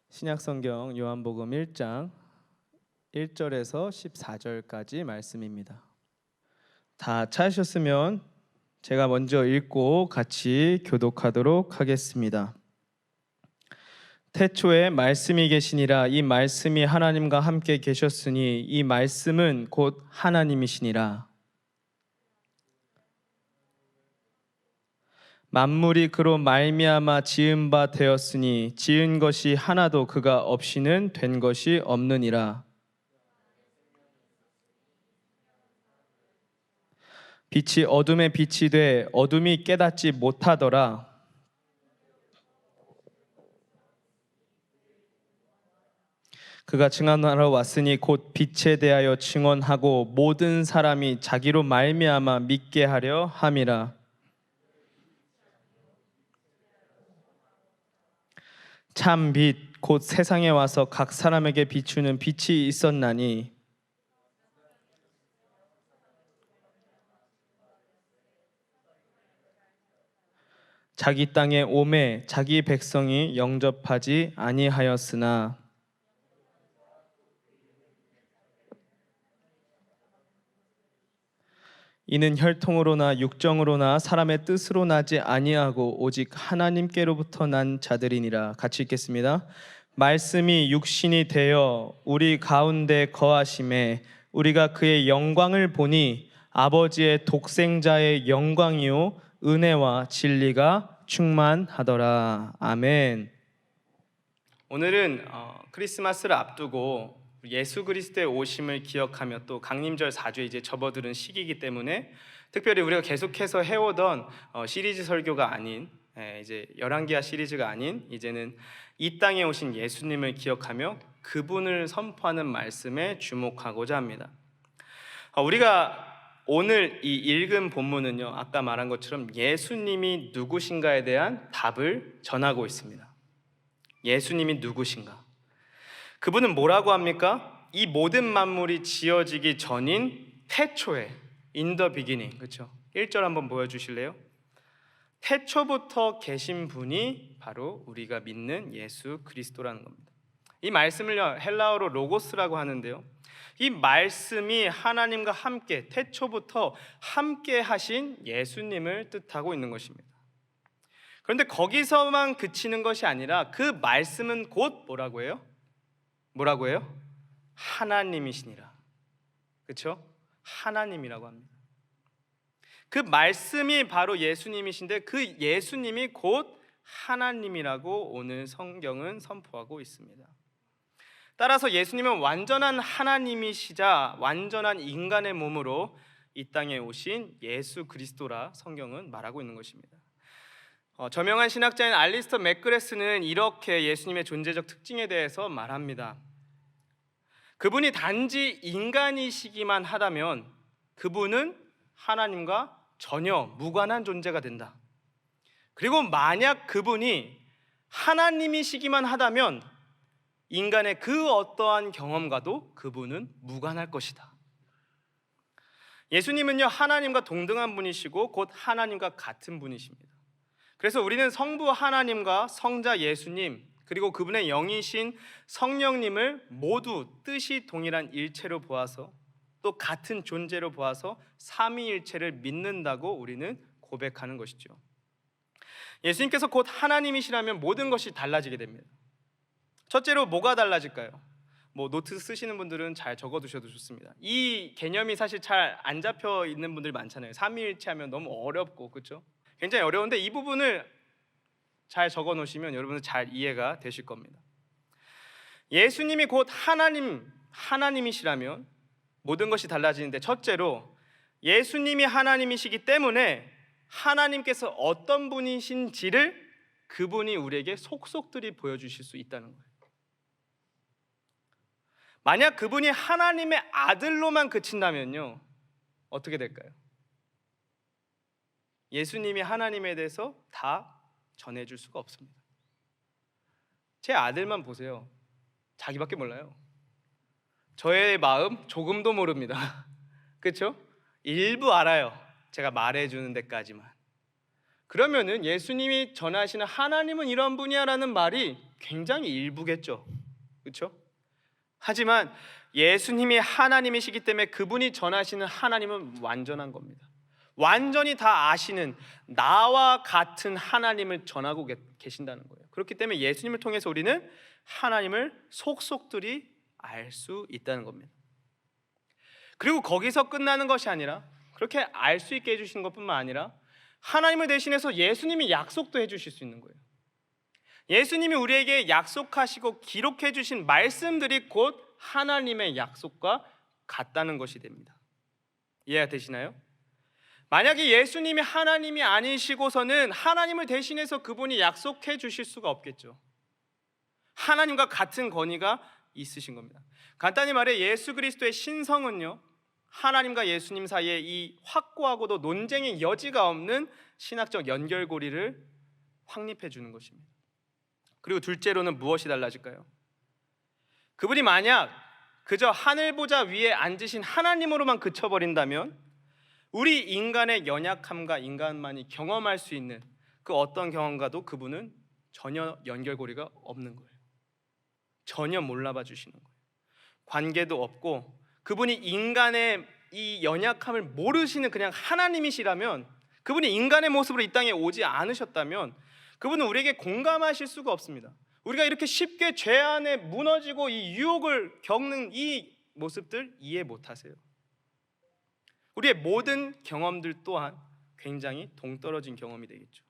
신약성경 요한복음 1장 1절에서 14절까지 말씀입니다. 다 찾으셨으면 제가 먼저 읽고 같이 교독하도록 하겠습니다. 태초에 말씀이 계시니라. 이 말씀이 하나님과 함께 계셨으니 이 말씀은 곧 하나님이시니라. 만물이 그로 말미암아 지은 바 되었으니 지은 것이 하나도 그가 없이는 된 것이 없느니라. 빛이 어둠에 빛이 돼 어둠이 깨닫지 못하더라. 그가 증언하러 왔으니 곧 빛에 대하여 증언하고 모든 사람이 자기로 말미암아 믿게 하려 함이라. 참 빛 곧 세상에 와서 각 사람에게 비추는 빛이 있었나니 자기 땅에 오매 자기 백성이 영접하지 아니하였으나 이는 혈통으로나 육정으로나 사람의 뜻으로 나지 아니하고 오직 하나님께로부터 난 자들이니라. 같이 읽겠습니다. 말씀이 육신이 되어 우리 가운데 거하심에 우리가 그의 영광을 보니 아버지의 독생자의 영광이요 은혜와 진리가 충만하더라. 아멘. 오늘은 크리스마스를 앞두고 예수 그리스도의 오심을 기억하며 또 강림절 4주에 이제 접어드는 시기이기 때문에 특별히 우리가 계속해서 해오던 시리즈 설교가 아닌 이제 열왕기하 시리즈가 아닌 이제는 이 땅에 오신 예수님을 기억하며 그분을 선포하는 말씀에 주목하고자 합니다. 우리가 오늘 이 읽은 본문은요, 아까 말한 것처럼 예수님이 누구신가에 대한 답을 전하고 있습니다. 예수님이 누구신가? 그분은 뭐라고 합니까? 이 모든 만물이 지어지기 전인 태초에 in the beginning, 그렇죠? 1절 한번 보여주실래요? 태초부터 계신 분이 바로 우리가 믿는 예수 그리스도라는 겁니다. 이 말씀을 헬라어로 로고스라고 하는데요, 이 말씀이 하나님과 함께 태초부터 함께 하신 예수님을 뜻하고 있는 것입니다. 그런데 거기서만 그치는 것이 아니라 그 말씀은 곧 뭐라고 해요? 뭐라고 해요? 하나님이시니라. 그렇죠? 하나님이라고 합니다. 그 말씀이 바로 예수님이신데 그 예수님이 곧 하나님이라고 오늘 성경은 선포하고 있습니다. 따라서 예수님은 완전한 하나님이시자 완전한 인간의 몸으로 이 땅에 오신 예수 그리스도라 성경은 말하고 있는 것입니다. 저명한 신학자인 알리스터 맥그레스는 이렇게 예수님의 존재적 특징에 대해서 말합니다. 그분이 단지 인간이시기만 하다면 그분은 하나님과 전혀 무관한 존재가 된다. 그리고 만약 그분이 하나님이시기만 하다면 인간의 그 어떠한 경험과도 그분은 무관할 것이다. 예수님은요, 하나님과 동등한 분이시고 곧 하나님과 같은 분이십니다. 그래서 우리는 성부 하나님과 성자 예수님 그리고 그분의 영이신 성령님을 모두 뜻이 동일한 일체로 보아서 또 같은 존재로 보아서 삼위일체를 믿는다고 우리는 고백하는 것이죠. 예수님께서 곧 하나님이시라면 모든 것이 달라지게 됩니다. 첫째로 뭐가 달라질까요? 노트 쓰시는 분들은 잘 적어두셔도 좋습니다. 이 개념이 사실 잘 안 잡혀 있는 분들 많잖아요. 삼위일체 하면 너무 어렵고, 그렇죠? 굉장히 어려운데 이 부분을 잘 적어 놓으시면 여러분은 잘 이해가 되실 겁니다. 예수님이 곧 하나님이시라면 모든 것이 달라지는데, 첫째로 예수님이 하나님이시기 때문에 하나님께서 어떤 분이신지를 그분이 우리에게 속속들이 보여주실 수 있다는 거예요. 만약 그분이 하나님의 아들로만 그친다면요, 어떻게 될까요? 예수님이 하나님에 대해서 다 전해줄 수가 없습니다. 제 아들만 보세요. 자기밖에 몰라요. 저의 마음 조금도 모릅니다. 그렇죠? 일부 알아요. 제가 말해주는 데까지만. 그러면은 예수님이 전하시는 하나님은 이런 분이야라는 말이 굉장히 일부겠죠. 그렇죠? 하지만 예수님이 하나님이시기 때문에 그분이 전하시는 하나님은 완전한 겁니다. 완전히 다 아시는 나와 같은 하나님을 전하고 계신다는 거예요. 그렇기 때문에 예수님을 통해서 우리는 하나님을 속속들이 알 수 있다는 겁니다. 그리고 거기서 끝나는 것이 아니라, 그렇게 알 수 있게 해주시는 것뿐만 아니라 하나님을 대신해서 예수님이 약속도 해주실 수 있는 거예요. 예수님이 우리에게 약속하시고 기록해 주신 말씀들이 곧 하나님의 약속과 같다는 것이 됩니다. 이해가 되시나요? 만약에 예수님이 하나님이 아니시고서는 하나님을 대신해서 그분이 약속해 주실 수가 없겠죠. 하나님과 같은 권위가 있으신 겁니다. 간단히 말해 예수 그리스도의 신성은요, 하나님과 예수님 사이에 이 확고하고도 논쟁의 여지가 없는 신학적 연결고리를 확립해 주는 것입니다. 그리고 둘째로는 무엇이 달라질까요? 그분이 만약 그저 하늘 보좌 위에 앉으신 하나님으로만 그쳐버린다면 우리 인간의 연약함과 인간만이 경험할 수 있는 그 어떤 경험과도 그분은 전혀 연결고리가 없는 거예요. 전혀 몰라봐 주시는 거예요. 관계도 없고 그분이 인간의 이 연약함을 모르시는 그냥 하나님이시라면, 그분이 인간의 모습으로 이 땅에 오지 않으셨다면 그분은 우리에게 공감하실 수가 없습니다. 우리가 이렇게 쉽게 죄 안에 무너지고 이 유혹을 겪는 이 모습들 이해 못하세요. 우리의 모든 경험들 또한 굉장히 동떨어진 경험이 되겠죠.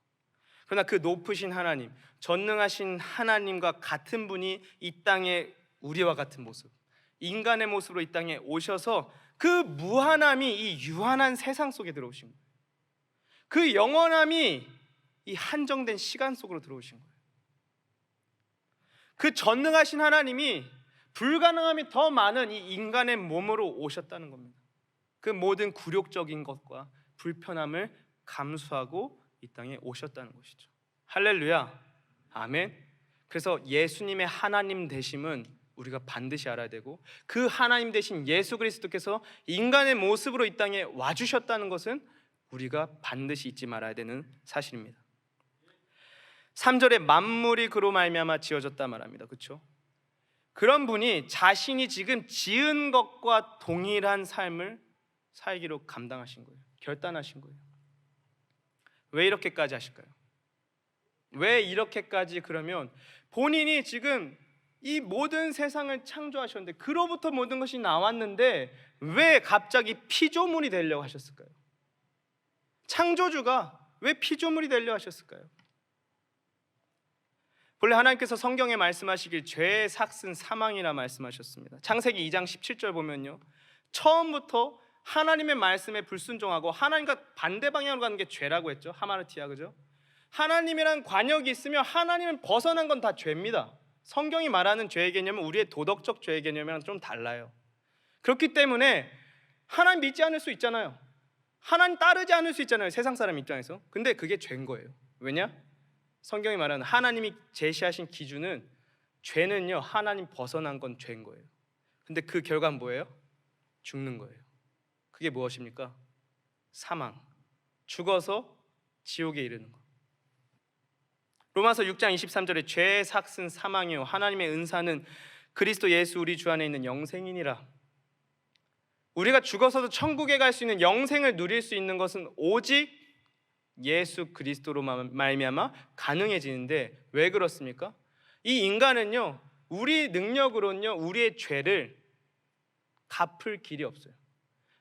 그러나 그 높으신 하나님, 전능하신 하나님과 같은 분이 이 땅에 우리와 같은 모습, 인간의 모습으로 이 땅에 오셔서 그 무한함이 이 유한한 세상 속에 들어오신 거예요. 그 영원함이 이 한정된 시간 속으로 들어오신 거예요. 그 전능하신 하나님이 불가능함이 더 많은 이 인간의 몸으로 오셨다는 겁니다. 그 모든 굴욕적인 것과 불편함을 감수하고 이 땅에 오셨다는 것이죠. 할렐루야, 아멘. 그래서 예수님의 하나님 되심은 우리가 반드시 알아야 되고, 그 하나님 되신 예수 그리스도께서 인간의 모습으로 이 땅에 와주셨다는 것은 우리가 반드시 잊지 말아야 되는 사실입니다. 3절에 만물이 그로 말미암아 지어졌다 말합니다. 그렇죠? 그런 분이 자신이 지금 지은 것과 동일한 삶을 살기로 감당하신 거예요. 결단하신 거예요. 왜 이렇게까지 하실까요? 왜 이렇게까지, 그러면 본인이 지금 이 모든 세상을 창조하셨는데, 그로부터 모든 것이 나왔는데 왜 갑자기 피조물이 되려고 하셨을까요? 창조주가 왜 피조물이 되려고 하셨을까요? 본래 하나님께서 성경에 말씀하시길 죄의 삭은 사망이라 말씀하셨습니다. 창세기 2장 17절 보면요, 처음부터 하나님의 말씀에 불순종하고 하나님과 반대 방향으로 가는 게 죄라고 했죠. 하마르티아, 그죠? 하나님이란 관역이 있으면 하나님을 벗어난 건 다 죄입니다. 성경이 말하는 죄의 개념은 우리의 도덕적 죄의 개념이랑 좀 달라요. 그렇기 때문에 하나님 믿지 않을 수 있잖아요. 하나님 따르지 않을 수 있잖아요, 세상 사람 입장에서. 근데 그게 죄인 거예요. 왜냐? 성경이 말하는 하나님이 제시하신 기준은, 죄는요, 하나님 벗어난 건 죄인 거예요. 근데 그 결과는 뭐예요? 죽는 거예요. 그게 무엇입니까? 사망, 죽어서 지옥에 이르는 것. 로마서 6장 23절에 죄의 삭은 사망이요 하나님의 은사는 그리스도 예수 우리 주 안에 있는 영생이니라. 우리가 죽어서도 천국에 갈 수 있는 영생을 누릴 수 있는 것은 오직 예수 그리스도로 말미암아 가능해지는데, 왜 그렇습니까? 이 인간은요, 우리 능력으로는요, 우리의 죄를 갚을 길이 없어요.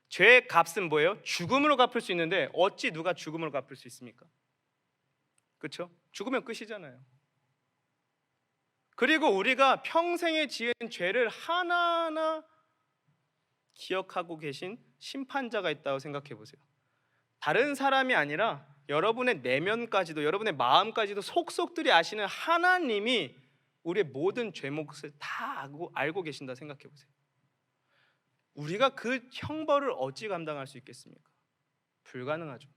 죄의 값은 뭐예요? 죽음으로 갚을 수 있는데 어찌 누가 죽음으로 갚을 수 있습니까? 그렇죠? 죽으면 끝이잖아요. 그리고 우리가 평생에 지은 죄를 하나하나 기억하고 계신 심판자가 있다고 생각해 보세요. 다른 사람이 아니라 여러분의 내면까지도, 여러분의 마음까지도 속속들이 아시는 하나님이 우리의 모든 죄목을 다 알고 계신다 생각해 보세요. 우리가 그 형벌을 어찌 감당할 수 있겠습니까? 불가능하죠.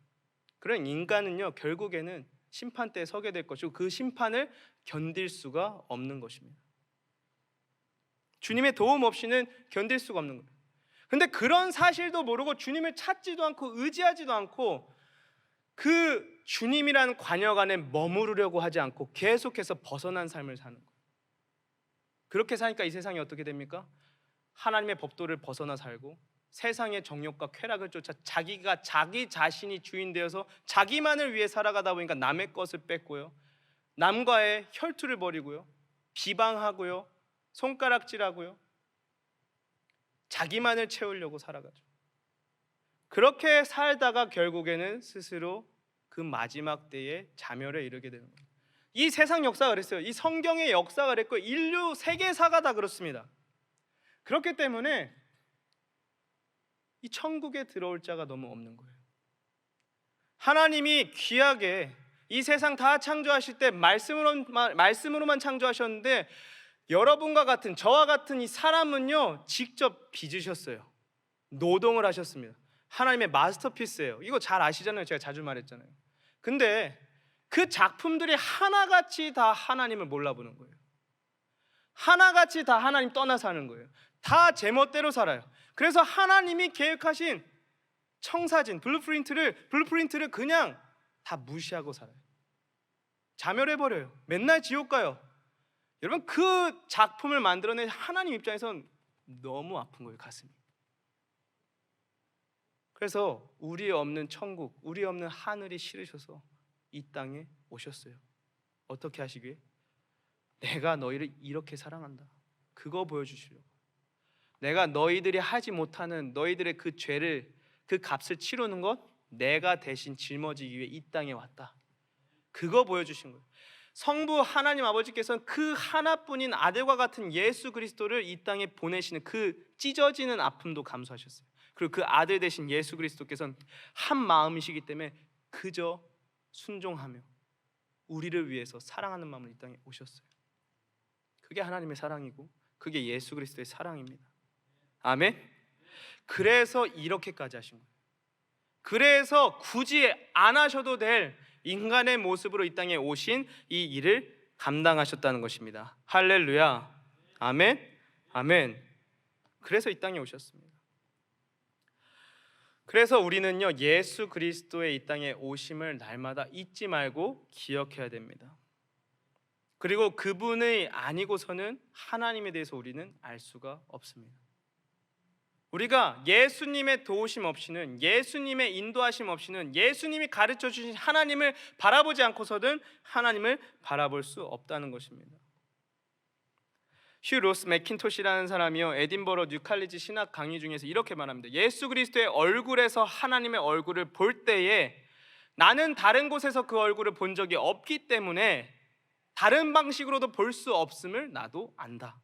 그런 인간은요, 결국에는 심판대에 서게 될 것이고 그 심판을 견딜 수가 없는 것입니다. 주님의 도움 없이는 견딜 수가 없는 거예요. 근데 그런 사실도 모르고 주님을 찾지도 않고 의지하지도 않고 그 주님이란 관역 안에 머무르려고 하지 않고 계속해서 벗어난 삶을 사는 거예요. 그렇게 사니까 이 세상이 어떻게 됩니까? 하나님의 법도를 벗어나 살고 세상의 정욕과 쾌락을 쫓아 자기가 자기 자신이 주인 되어서 자기만을 위해 살아가다 보니까 남의 것을 뺏고요, 남과의 혈투를 벌이고요, 비방하고요, 손가락질하고요, 자기만을 채우려고 살아가죠. 그렇게 살다가 결국에는 스스로 그 마지막 때에 자멸에 이르게 되는 거예요. 이 세상 역사가 그랬어요. 이 성경의 역사가 그랬고 인류 세계사가 다 그렇습니다. 그렇기 때문에 이 천국에 들어올 자가 너무 없는 거예요. 하나님이 귀하게 이 세상 다 창조하실 때 말씀으로만 창조하셨는데 여러분과 같은 저와 같은 이 사람은요 직접 빚으셨어요. 노동을 하셨습니다. 하나님의 마스터피스예요. 이거 잘 아시잖아요. 제가 자주 말했잖아요. 근데 그 작품들이 하나같이 다 하나님을 몰라보는 거예요. 하나같이 다 하나님 떠나 사는 거예요. 다 제멋대로 살아요. 그래서 하나님이 계획하신 청사진, 블루프린트를 그냥 다 무시하고 살아요. 자멸해버려요. 맨날 지옥 가요. 여러분, 그 작품을 만들어낸 하나님 입장에선 너무 아픈 거예요, 가슴이. 그래서 우리 없는 천국, 우리 없는 하늘이 싫으셔서 이 땅에 오셨어요. 어떻게 하시기에? 내가 너희를 이렇게 사랑한다. 그거 보여주시려고. 내가 너희들이 하지 못하는 너희들의 그 죄를, 그 값을 치르는 것 내가 대신 짊어지기 위해 이 땅에 왔다. 그거 보여주신 거예요. 성부 하나님 아버지께서는 그 하나뿐인 아들과 같은 예수 그리스도를 이 땅에 보내시는 그 찢어지는 아픔도 감수하셨어요. 그리고 그 아들 대신 예수 그리스도께서는 한 마음이시기 때문에 그저 순종하며 우리를 위해서 사랑하는 마음으로 이 땅에 오셨어요. 그게 하나님의 사랑이고 그게 예수 그리스도의 사랑입니다. 아멘. 그래서 이렇게까지 하신 거예요. 그래서 굳이 안 하셔도 될 인간의 모습으로 이 땅에 오신 이 일을 감당하셨다는 것입니다. 할렐루야. 아멘. 아멘. 그래서 이 땅에 오셨습니다. 그래서 우리는요 예수 그리스도의 이 땅에 오심을 날마다 잊지 말고 기억해야 됩니다. 그리고 그분이 아니고서는 하나님에 대해서 우리는 알 수가 없습니다. 우리가 예수님의 도우심 없이는, 예수님의 인도하심 없이는, 예수님이 가르쳐 주신 하나님을 바라보지 않고서는 하나님을 바라볼 수 없다는 것입니다. 휴 로스 맥킨토시라는 사람이요 에딘버러 뉴칼리지 신학 강의 중에서 이렇게 말합니다. 예수 그리스도의 얼굴에서 하나님의 얼굴을 볼 때에 나는 다른 곳에서 그 얼굴을 본 적이 없기 때문에 다른 방식으로도 볼 수 없음을 나도 안다.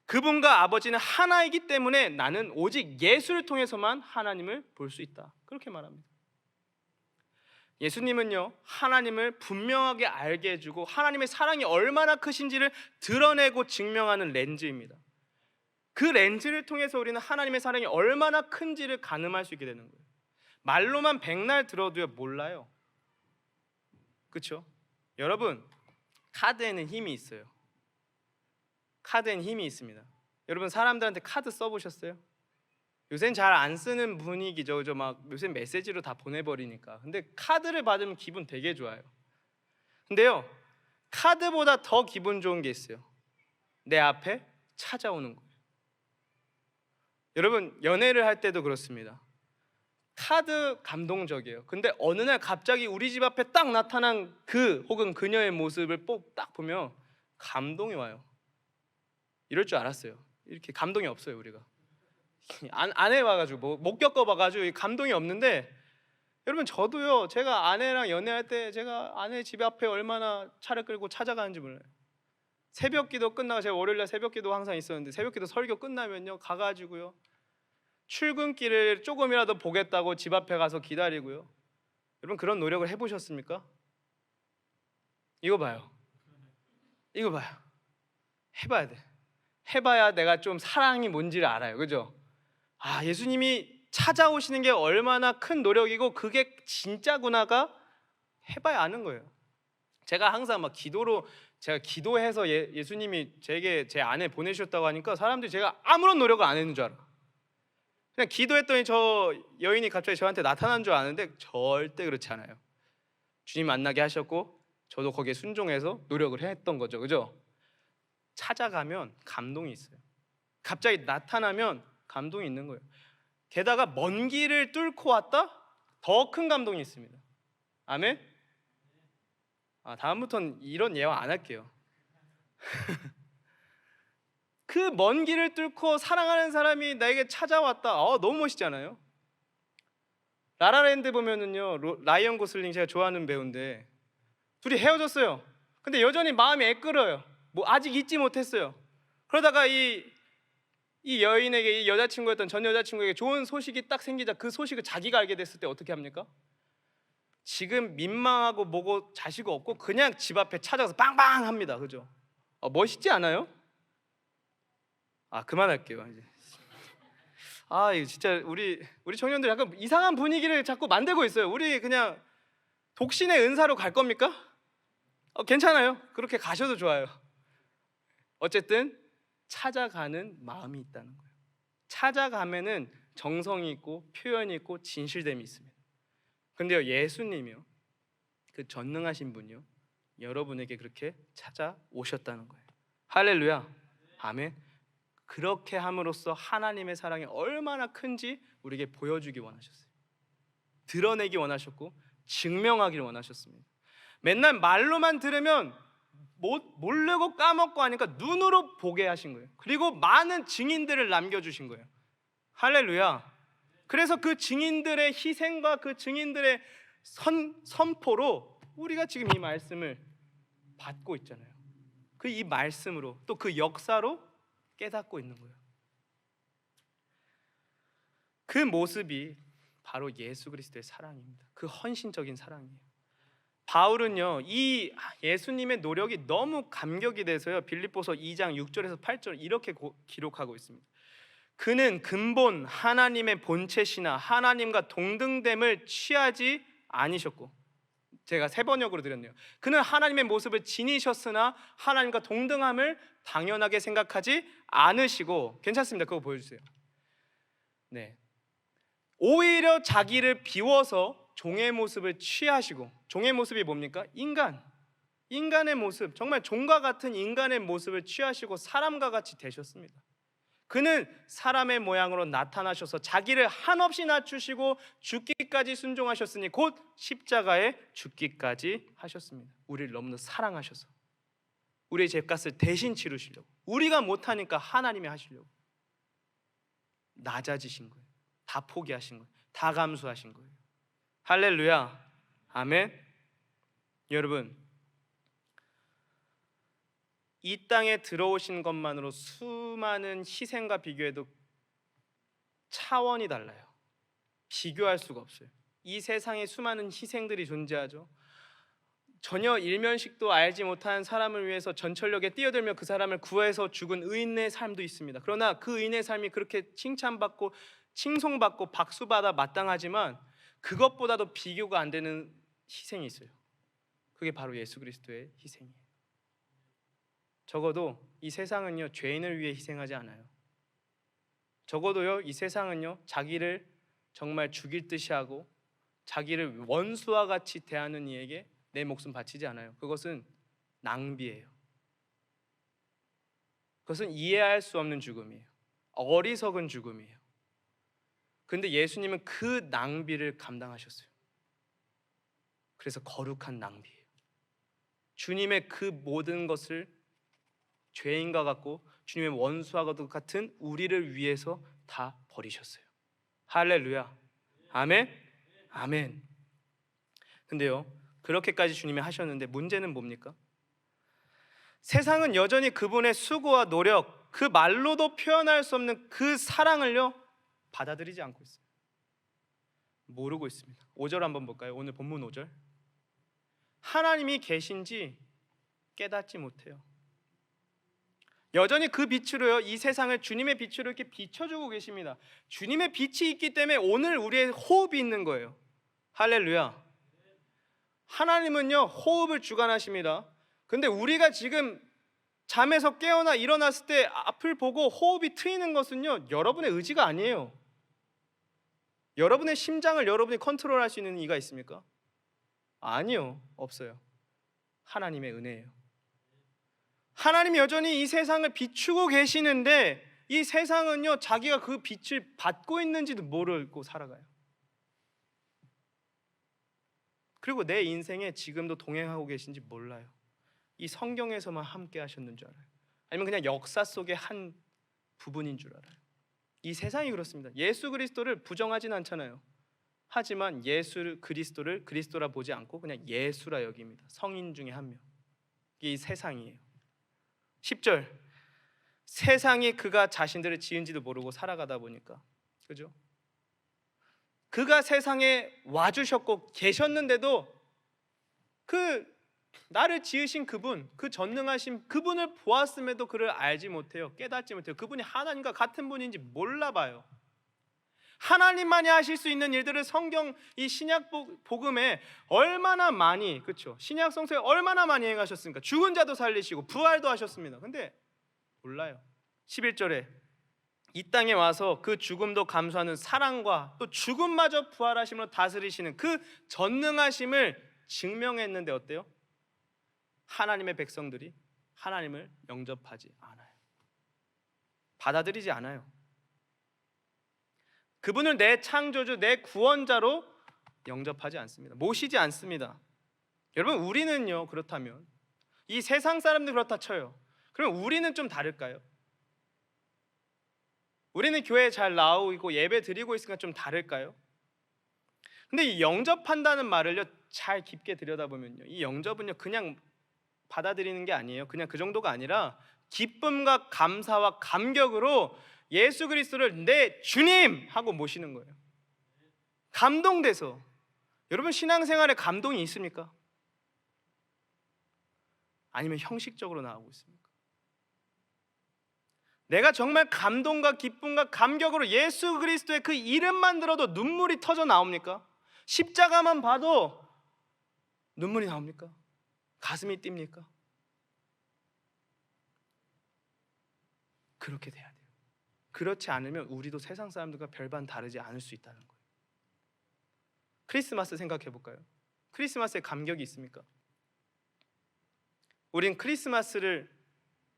그분과 아버지는 하나이기 때문에 나는 오직 예수를 통해서만 하나님을 볼 수 있다. 그렇게 말합니다. 예수님은요 하나님을 분명하게 알게 해주고 하나님의 사랑이 얼마나 크신지를 드러내고 증명하는 렌즈입니다. 그 렌즈를 통해서 우리는 하나님의 사랑이 얼마나 큰지를 가늠할 수 있게 되는 거예요. 말로만 백날 들어도요 몰라요. 그렇죠? 여러분, 카드에는 힘이 있어요. 카드에는 힘이 있습니다. 여러분 사람들한테 카드 써보셨어요? 요새는 잘 안 쓰는 분위기죠. 막 요새 메시지로 다 보내버리니까. 근데 카드를 받으면 기분 되게 좋아요. 근데요 카드보다 더 기분 좋은 게 있어요. 내 앞에 찾아오는 거예요. 여러분 연애를 할 때도 그렇습니다. 카드 감동적이에요. 근데 어느 날 갑자기 우리 집 앞에 딱 나타난 그 혹은 그녀의 모습을 딱 보면 감동이 와요. 이럴 줄 알았어요. 이렇게 감동이 없어요. 우리가 안 해봐가지고 못 겪어봐가지고 감동이 없는데, 여러분 저도요 제가 아내랑 연애할 때 제가 아내 집 앞에 얼마나 차를 끌고 찾아가는지 몰라요. 새벽기도 끝나고, 제가 월요일날 새벽기도 항상 있었는데 새벽기도 설교 끝나면요 가가지고요 출근길을 조금이라도 보겠다고 집 앞에 가서 기다리고요. 여러분 그런 노력을 해보셨습니까? 이거 봐요. 이거 봐요. 해봐야 돼. 해봐야 내가 좀 사랑이 뭔지를 알아요. 그죠? 아, 예수님이 찾아오시는 게 얼마나 큰 노력이고 그게 진짜구나가 해봐야 아는 거예요. 제가 항상 막 제가 기도해서 예수님이 제게 제 아내 보내주셨다고 하니까 사람들이 제가 아무런 노력을 안 했는 줄 알아. 그냥 기도했더니 저 여인이 갑자기 저한테 나타난 줄 아는데 절대 그렇지 않아요. 주님 만나게 하셨고 저도 거기에 순종해서 노력을 했던 거죠. 그죠? 찾아가면 감동이 있어요. 갑자기 나타나면 감동이 있는 거예요. 게다가 먼 길을 뚫고 왔다? 더 큰 감동이 있습니다. 아멘? 다음부터는 이런 예화 안 할게요. 그 먼 길을 뚫고 사랑하는 사람이 나에게 찾아왔다. 너무 멋있잖아요. 라라랜드 보면은요, 라이언 고슬링 제가 좋아하는 배우인데 둘이 헤어졌어요. 근데 여전히 마음이 애끓어요. 뭐 아직 잊지 못했어요. 그러다가 이 여인에게, 이 여자친구였던 전 여자친구에게 좋은 소식이 딱 생기자 그 소식을 자기가 알게 됐을 때 어떻게 합니까? 지금 민망하고 뭐고 자식 없고 그냥 집 앞에 찾아가서 빵빵 합니다. 그죠? 멋있지 않아요? 그만할게요 이제. 이거 진짜 우리 청년들 약간 이상한 분위기를 자꾸 만들고 있어요. 우리 그냥 독신의 은사로 갈 겁니까? 괜찮아요. 그렇게 가셔도 좋아요. 어쨌든 찾아가는 마음이 있다는 거예요. 찾아가면은 정성이 있고 표현이 있고 진실됨이 있습니다. 근데요, 예수님이요, 그 전능하신 분이요, 여러분에게 그렇게 찾아오셨다는 거예요. 할렐루야, 아멘. 그렇게 함으로써 하나님의 사랑이 얼마나 큰지 우리에게 보여주기 원하셨어요. 드러내기 원하셨고 증명하기를 원하셨습니다. 맨날 말로만 들으면 모르고 까먹고 하니까 눈으로 보게 하신 거예요. 그리고 많은 증인들을 남겨주신 거예요. 할렐루야. 그래서 그 증인들의 희생과 그 증인들의 선포로 우리가 지금 이 말씀을 받고 있잖아요. 이 말씀으로 또 그 역사로 깨닫고 있는 거예요. 그 모습이 바로 예수 그리스도의 사랑입니다. 그 헌신적인 사랑이에요. 바울은요, 이 예수님의 노력이 너무 감격이 돼서요, 빌립보서 2장 6절에서 8절 이렇게 기록하고 있습니다. 그는 근본 하나님의 본체시나 하나님과 동등됨을 취하지 아니셨고, 제가 세 번역으로 드렸네요. 그는 하나님의 모습을 지니셨으나 하나님과 동등함을 당연하게 생각하지 않으시고, 괜찮습니다. 그거 보여주세요. 네, 오히려 자기를 비워서 종의 모습을 취하시고, 종의 모습이 뭡니까? 인간의 모습, 정말 종과 같은 인간의 모습을 취하시고 사람과 같이 되셨습니다. 그는 사람의 모양으로 나타나셔서 자기를 한없이 낮추시고 죽기까지 순종하셨으니 곧 십자가에 죽기까지 하셨습니다. 우리를 너무나 사랑하셔서 우리의 죄값을 대신 치르시려고, 우리가 못하니까 하나님이 하시려고 낮아지신 거예요. 다 포기하신 거예요. 다 감수하신 거예요. 할렐루야, 아멘. 여러분, 이 땅에 들어오신 것만으로 수많은 희생과 비교해도 차원이 달라요. 비교할 수가 없어요. 이 세상에 수많은 희생들이 존재하죠. 전혀 일면식도 알지 못한 사람을 위해서 전철역에 뛰어들며 그 사람을 구해서 죽은 의인의 삶도 있습니다. 그러나 그 의인의 삶이 그렇게 칭찬받고 칭송받고 박수받아 마땅하지만 그것보다도 비교가 안 되는 희생이 있어요. 그게 바로 예수 그리스도의 희생이에요. 적어도 이 세상은요, 죄인을 위해 희생하지 않아요. 적어도요, 이 세상은요, 자기를 정말 죽일 듯이 하고 자기를 원수와 같이 대하는 이에게 내 목숨 바치지 않아요. 그것은 낭비예요. 그것은 이해할 수 없는 죽음이에요. 어리석은 죽음이에요. 근데 예수님은 그 낭비를 감당하셨어요. 그래서 거룩한 낭비예요. 주님의 그 모든 것을 죄인과 같고 주님의 원수와 같은 우리를 위해서 다 버리셨어요. 할렐루야, 아멘, 아멘. 근데요, 그렇게까지 주님이 하셨는데 문제는 뭡니까? 세상은 여전히 그분의 수고와 노력, 그 말로도 표현할 수 없는 그 사랑을요, 받아들이지 않고 있어요. 모르고 있습니다. 5절 한번 볼까요? 오늘 본문 5절. 하나님이 계신지 깨닫지 못해요. 여전히 그 빛으로요, 이 세상을 주님의 빛으로 이렇게 비춰주고 계십니다. 주님의 빛이 있기 때문에 오늘 우리의 호흡이 있는 거예요. 할렐루야. 하나님은요, 호흡을 주관하십니다. 근데 우리가 지금 잠에서 깨어나 일어났을 때 앞을 보고 호흡이 트이는 것은요, 여러분의 의지가 아니에요. 여러분의 심장을 여러분이 컨트롤할 수 있는 이가 있습니까? 아니요, 없어요. 하나님의 은혜예요. 하나님이 여전히 이 세상을 비추고 계시는데 이 세상은요, 자기가 그 빛을 받고 있는지도 모르고 살아가요. 그리고 내 인생에 지금도 동행하고 계신지 몰라요. 이 성경에서만 함께 하셨는 줄 알아요. 아니면 그냥 역사 속의 한 부분인 줄 알아요. 이 세상이 그렇습니다. 예수 그리스도를 부정하진 않잖아요. 하지만 예수 그리스도를 그리스도라 보지 않고 그냥 예수라 여깁니다. 성인 중에 한 명. 이게 이 세상이에요. 10절, 세상이 그가 자신들을 지은지도 모르고 살아가다 보니까, 그죠? 그가 세상에 와주셨고 계셨는데도 그 나를 지으신 그분, 그 전능하신 그분을 보았음에도 그를 알지 못해요. 깨닫지 못해요. 그분이 하나님과 같은 분인지 몰라봐요. 하나님만이 하실 수 있는 일들을 성경 이 신약 복음에 얼마나 많이, 그렇죠? 신약 성서에 얼마나 많이 행하셨습니까? 죽은 자도 살리시고 부활도 하셨습니다. 근데 몰라요. 11절에 이 땅에 와서 그 죽음도 감수하는 사랑과 또 죽음마저 부활하심으로 다스리시는 그 전능하심을 증명했는데 어때요? 하나님의 백성들이 하나님을 영접하지 않아요. 받아들이지 않아요. 그분을 내 창조주, 내 구원자로 영접하지 않습니다. 모시지 않습니다. 여러분, 우리는요, 그렇다면 이 세상 사람들 그렇다 쳐요. 그럼 우리는 좀 다를까요? 우리는 교회에 잘 나오고 예배 드리고 있으니까 좀 다를까요? 근데 이 영접한다는 말을요, 잘 깊게 들여다보면요, 이 영접은요 그냥 받아들이는 게 아니에요. 그냥 그 정도가 아니라 기쁨과 감사와 감격으로 예수 그리스도를 내 주님 하고 모시는 거예요. 감동돼서. 여러분, 신앙생활에 감동이 있습니까? 아니면 형식적으로 나오고 있습니까? 내가 정말 감동과 기쁨과 감격으로 예수 그리스도의 그 이름만 들어도 눈물이 터져 나옵니까? 십자가만 봐도 눈물이 나옵니까? 가슴이 뜁니까? 그렇게 돼야 돼요. 그렇지 않으면 우리도 세상 사람들과 별반 다르지 않을 수 있다는 거예요. 크리스마스 생각해 볼까요? 크리스마스에 감격이 있습니까? 우린 크리스마스를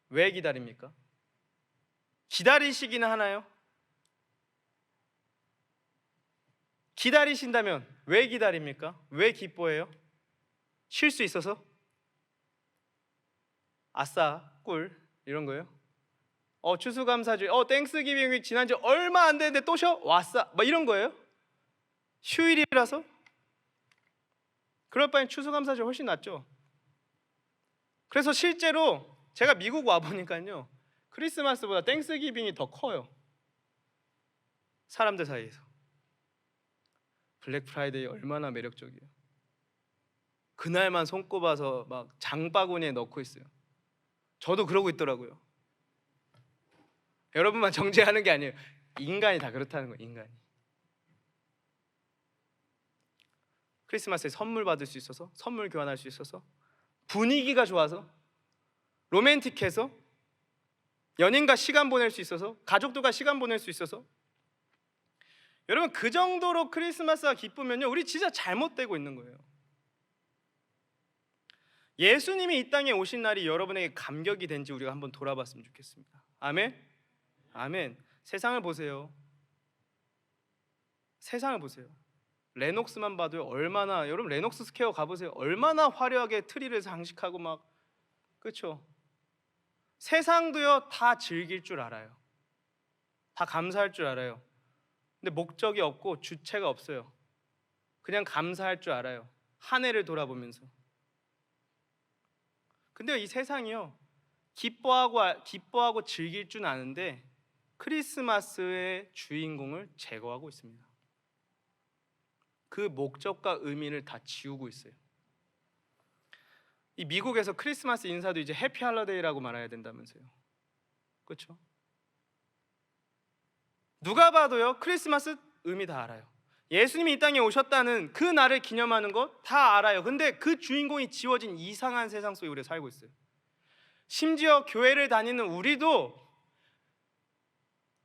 왜 기다립니까? 기다리시기는 하나요? 기다리신다면 왜 기다립니까? 왜 기뻐해요? 쉴 수 있어서? 아싸, 꿀 이런 거예요? 추수감사주의, 땡스기빙 윅 지난 지 얼마 안 됐는데 또 쉬어? 왔어, 뭐 이런 거예요? 휴일이라서? 그럴 바엔 추수감사주의 훨씬 낫죠. 그래서 실제로 제가 미국 와보니까요, 크리스마스보다 땡스기빙이 더 커요. 사람들 사이에서. 블랙 프라이데이 얼마나 매력적이에요. 그날만 손꼽아서 막 장바구니에 넣고 있어요. 저도 그러고 있더라고요. 여러분만 정죄하는 게 아니에요. 인간이 다 그렇다는 거예요. 인간이. 크리스마스에 선물 받을 수 있어서, 선물 교환할 수 있어서, 분위기가 좋아서, 로맨틱해서, 연인과 시간 보낼 수 있어서, 가족들과 시간 보낼 수 있어서. 여러분, 그 정도로 크리스마스가 기쁘면요, 우리 진짜 잘못되고 있는 거예요. 예수님이 이 땅에 오신 날이 여러분에게 감격이 된지 우리가 한번 돌아봤으면 좋겠습니다. 아멘? 아멘. 세상을 보세요. 세상을 보세요. 레녹스만 봐도 얼마나, 여러분 레녹스 스퀘어 가보세요. 얼마나 화려하게 트리를 장식하고 막, 그렇죠? 세상도요 다 즐길 줄 알아요. 다 감사할 줄 알아요. 근데 목적이 없고 주체가 없어요. 그냥 감사할 줄 알아요. 한 해를 돌아보면서. 근데 이 세상이요, 기뻐하고 즐길 줄 아는데 크리스마스의 주인공을 제거하고 있습니다. 그 목적과 의미를 다 지우고 있어요. 이 미국에서 크리스마스 인사도 이제 해피 할러데이라고 말해야 된다면서요. 그렇죠? 누가 봐도요 크리스마스 의미 다 알아요. 예수님이 이 땅에 오셨다는 그 날을 기념하는 거 다 알아요. 근데 그 주인공이 지워진 이상한 세상 속에 우리가 살고 있어요. 심지어 교회를 다니는 우리도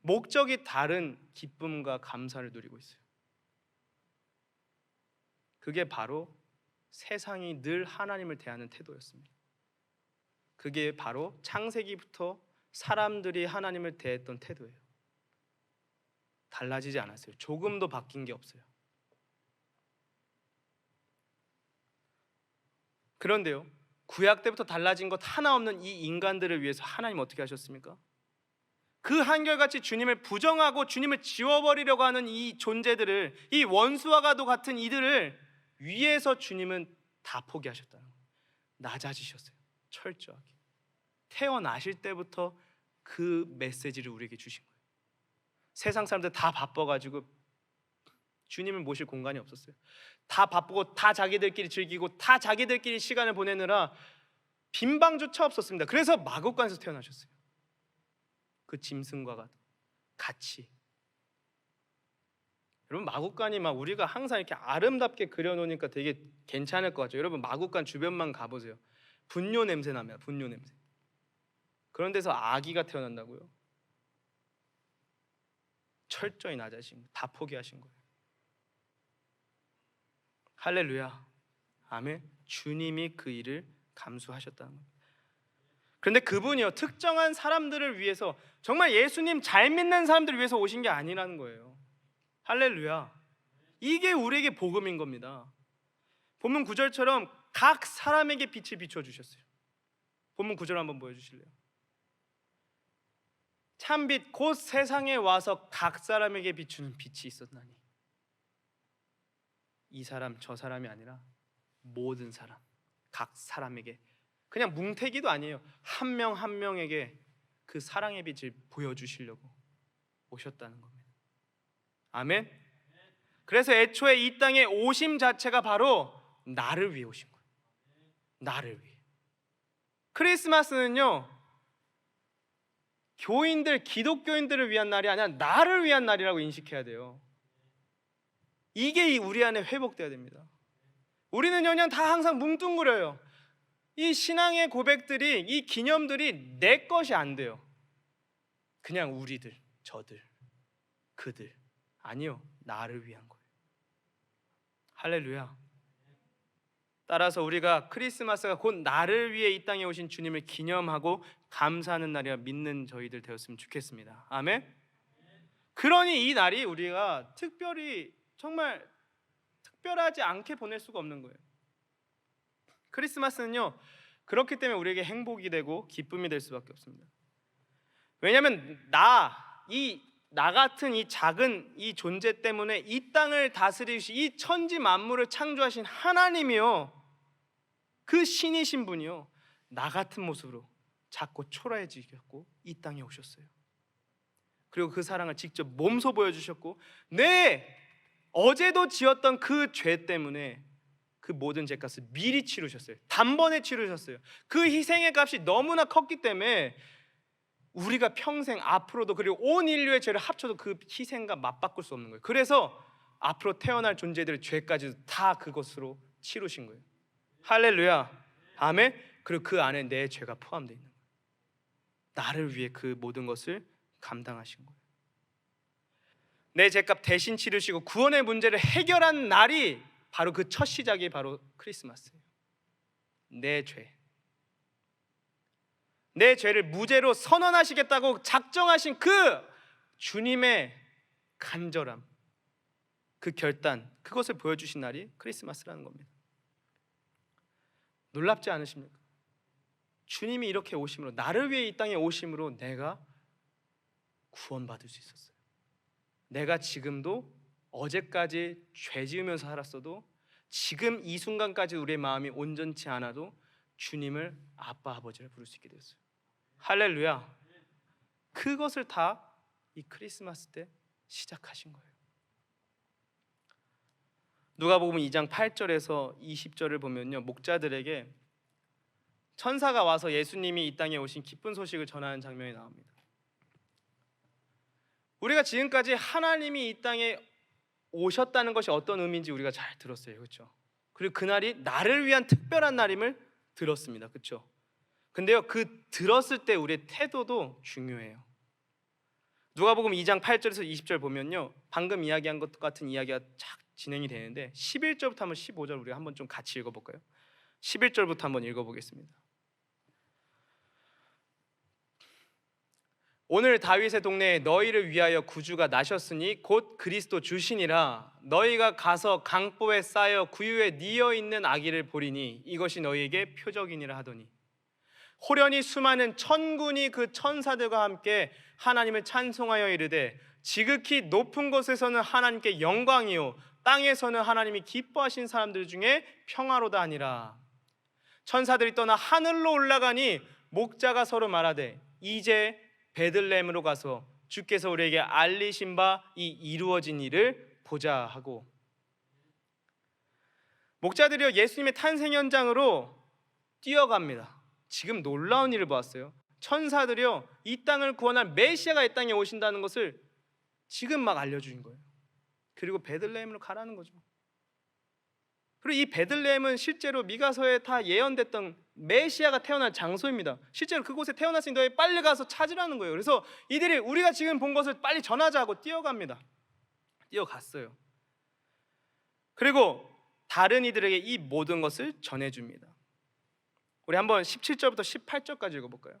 목적이 다른 기쁨과 감사를 누리고 있어요. 그게 바로 세상이 늘 하나님을 대하는 태도였습니다. 그게 바로 창세기부터 사람들이 하나님을 대했던 태도예요. 달라지지 않았어요. 조금도 바뀐 게 없어요. 그런데요, 구약 때부터 달라진 것 하나 없는 이 인간들을 위해서 하나님 어떻게 하셨습니까? 그 한결같이 주님을 부정하고 주님을 지워버리려고 하는 이 존재들을, 이 원수와도 같은 이들을 위해서 주님은 다 포기하셨다는 거예요. 낮아지셨어요. 철저하게. 태어나실 때부터 그 메시지를 우리에게 주신 거예요. 세상 사람들 다 바빠가지고 주님을 모실 공간이 없었어요. 다 바쁘고 다 자기들끼리 즐기고 다 자기들끼리 시간을 보내느라 빈방조차 없었습니다. 그래서 마국간에서 태어나셨어요. 그 짐승과 같이. 여러분, 마국간이 막 우리가 항상 이렇게 아름답게 그려놓으니까 되게 괜찮을 것 같죠. 여러분, 마국간 주변만 가보세요. 분뇨 냄새 납니다. 분뇨 냄새. 그런 데서 아기가 태어난다고요? 철저히 낮아지신, 다 포기하신 거예요. 할렐루야, 아멘. 주님이 그 일을 감수하셨다는 겁니다. 그런데 그분이요, 특정한 사람들을 위해서, 정말 예수님 잘 믿는 사람들을 위해서 오신 게 아니라는 거예요. 할렐루야. 이게 우리에게 복음인 겁니다. 본문 9절처럼 각 사람에게 빛을 비춰주셨어요. 본문 9절 한번 보여주실래요? 참빛 곧 세상에 와서 각 사람에게 비추는 빛이 있었나니. 이 사람 저 사람이 아니라 모든 사람, 각 사람에게, 그냥 뭉태기도 아니에요. 한 명 한 명에게 그 사랑의 빛을 보여주시려고 오셨다는 겁니다. 아멘. 그래서 애초에 이 땅에 오심 자체가 바로 나를 위해 오신 거예요. 나를 위해. 크리스마스는요, 교인들, 기독교인들을 위한 날이 아니라 나를 위한 날이라고 인식해야 돼요. 이게 우리 안에 회복돼야 됩니다. 우리는 그냥 다 항상 뭉뚱그려요. 이 신앙의 고백들이, 이 기념들이 내 것이 안 돼요. 그냥 우리들, 저들, 그들. 아니요, 나를 위한 거예요. 할렐루야. 따라서 우리가 크리스마스가 곧 나를 위해 이 땅에 오신 주님을 기념하고 감사하는 날이라 믿는 저희들 되었으면 좋겠습니다. 아멘. 그러니 이 날이 우리가 특별히, 정말 특별하지 않게 보낼 수가 없는 거예요. 크리스마스는요, 그렇기 때문에 우리에게 행복이 되고 기쁨이 될 수밖에 없습니다. 왜냐하면 나 같은 이 작은 이 존재 때문에 이 땅을 다스리시, 이 천지 만물을 창조하신 하나님이요, 그 신이신 분이요, 나 같은 모습으로 작고 초라해지셨고 이 땅에 오셨어요. 그리고 그 사랑을 직접 몸소 보여주셨고, 어제도 지었던 그 죄 때문에 그 모든 죄값을 미리 치르셨어요. 단번에 치르셨어요. 그 희생의 값이 너무나 컸기 때문에 우리가 평생 앞으로도, 그리고 온 인류의 죄를 합쳐도 그 희생과 맞바꿀 수 없는 거예요. 그래서 앞으로 태어날 존재들의 죄까지도 다 그것으로 치르신 거예요. 할렐루야, 아멘. 그리고 그 안에 내 죄가 포함되어 있는 거예요. 나를 위해 그 모든 것을 감당하신 거예요. 내 죄값 대신 치르시고 구원의 문제를 해결한 날이 바로 그 첫 시작이 바로 크리스마스예요. 내 죄를 무죄로 선언하시겠다고 작정하신 그 주님의 간절함, 그 결단, 그것을 보여주신 날이 크리스마스라는 겁니다. 놀랍지 않으십니까? 주님이 이렇게 오심으로, 나를 위해 이 땅에 오심으로 내가 구원받을 수 있었어요. 내가 지금도 어제까지 죄 지으면서 살았어도 지금 이 순간까지 우리의 마음이 온전치 않아도 주님을 아빠, 아버지를 부를 수 있게 되었어요. 할렐루야. 그것을 다 이 크리스마스 때 시작하신 거예요. 누가복음 2장 8절에서 20절을 보면요, 목자들에게 천사가 와서 예수님이 이 땅에 오신 기쁜 소식을 전하는 장면이 나옵니다. 우리가 지금까지 하나님이 이 땅에 오셨다는 것이 어떤 의미인지 우리가 잘 들었어요, 그렇죠? 그리고 그날이 나를 위한 특별한 날임을 들었습니다, 그렇죠? 근데요, 그 들었을 때 우리의 태도도 중요해요. 누가복음 2장 8절에서 20절 보면요, 방금 이야기한 것 같은 이야기가 진행이 되는데 11절부터 한번 15절 우리가 한번 좀 같이 읽어볼까요? 11절부터 한번 읽어보겠습니다. 오늘 다윗의 동네에 너희를 위하여 구주가 나셨으니 곧 그리스도 주시니라. 너희가 가서 강보에 쌓여 구유에 뉘어 있는 아기를 보리니 이것이 너희에게 표적이니라 하더니 호련히 수많은 천군이 그 천사들과 함께 하나님을 찬송하여 이르되 지극히 높은 곳에서는 하나님께 영광이요 땅에서는 하나님이 기뻐하신 사람들 중에 평화로다 하니라. 천사들이 떠나 하늘로 올라가니 목자가 서로 말하되 이제 베들레헴으로 가서 주께서 우리에게 알리신 바 이 이루어진 일을 보자 하고, 목자들이요 예수님의 탄생 현장으로 뛰어갑니다. 지금 놀라운 일을 보았어요. 천사들이요 이 땅을 구원할 메시아가 이 땅에 오신다는 것을 지금 막 알려주신 거예요. 그리고 베들레헴으로 가라는 거죠. 그리고 이 베들레헴은 실제로 미가서에 다 예언됐던 메시아가 태어날 장소입니다. 실제로 그곳에 태어났으니 너희 빨리 가서 찾으라는 거예요. 그래서 이들이 우리가 지금 본 것을 빨리 전하자 하고 뛰어갑니다. 뛰어갔어요. 그리고 다른 이들에게 이 모든 것을 전해줍니다. 우리 한번 17절부터 18절까지 읽어볼까요?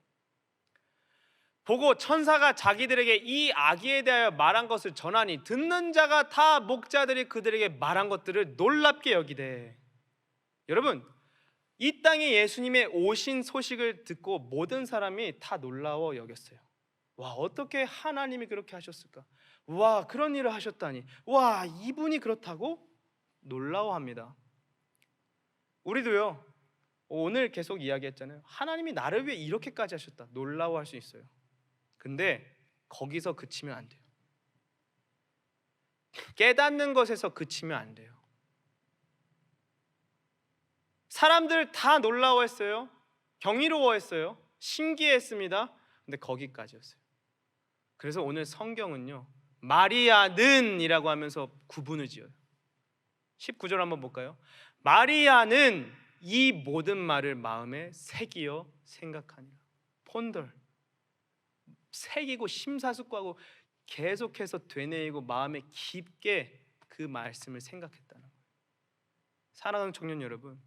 보고 천사가 자기들에게 이 아기에 대하여 말한 것을 전하니 듣는 자가 다 목자들이 그들에게 말한 것들을 놀랍게 여기되, 여러분 이 땅에 예수님의 오신 소식을 듣고 모든 사람이 다 놀라워 여겼어요. 와, 어떻게 하나님이 그렇게 하셨을까? 와, 그런 일을 하셨다니. 와, 이분이 그렇다고? 놀라워합니다. 우리도요 오늘 계속 이야기했잖아요. 하나님이 나를 위해 이렇게까지 하셨다. 놀라워할 수 있어요. 근데 거기서 그치면 안 돼요. 깨닫는 것에서 그치면 안 돼요. 사람들 다 놀라워했어요. 경이로워했어요. 신기했습니다. 근데 거기까지였어요. 그래서 오늘 성경은요 마리아는 이라고 하면서 구분을 지어요. 19절 한번 볼까요? 마리아는 이 모든 말을 마음에 새기어 생각하니라. 폰덜, 새기고 심사숙고하고 계속해서 되뇌이고 마음에 깊게 그 말씀을 생각했다는 거예요. 사랑하는 청년 여러분,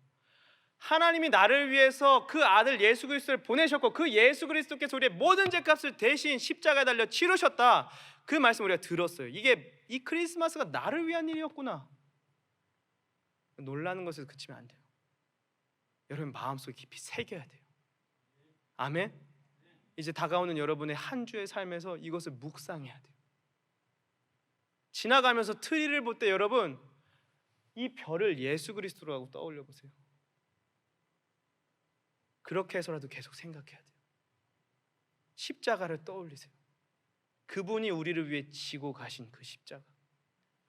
하나님이 나를 위해서 그 아들 예수 그리스도를 보내셨고 그 예수 그리스도께서 우리의 모든 죄값을 대신 십자가에 달려 치르셨다. 그 말씀 우리가 들었어요. 이게 이 크리스마스가 나를 위한 일이었구나. 놀라는 것에서 그치면 안 돼요. 여러분 마음속에 깊이 새겨야 돼요. 아멘. 이제 다가오는 여러분의 한 주의 삶에서 이것을 묵상해야 돼요. 지나가면서 트리를 볼 때 여러분 이 별을 예수 그리스도라고 떠올려 보세요. 그렇게 해서라도 계속 생각해야 돼요. 십자가를 떠올리세요. 그분이 우리를 위해 지고 가신 그 십자가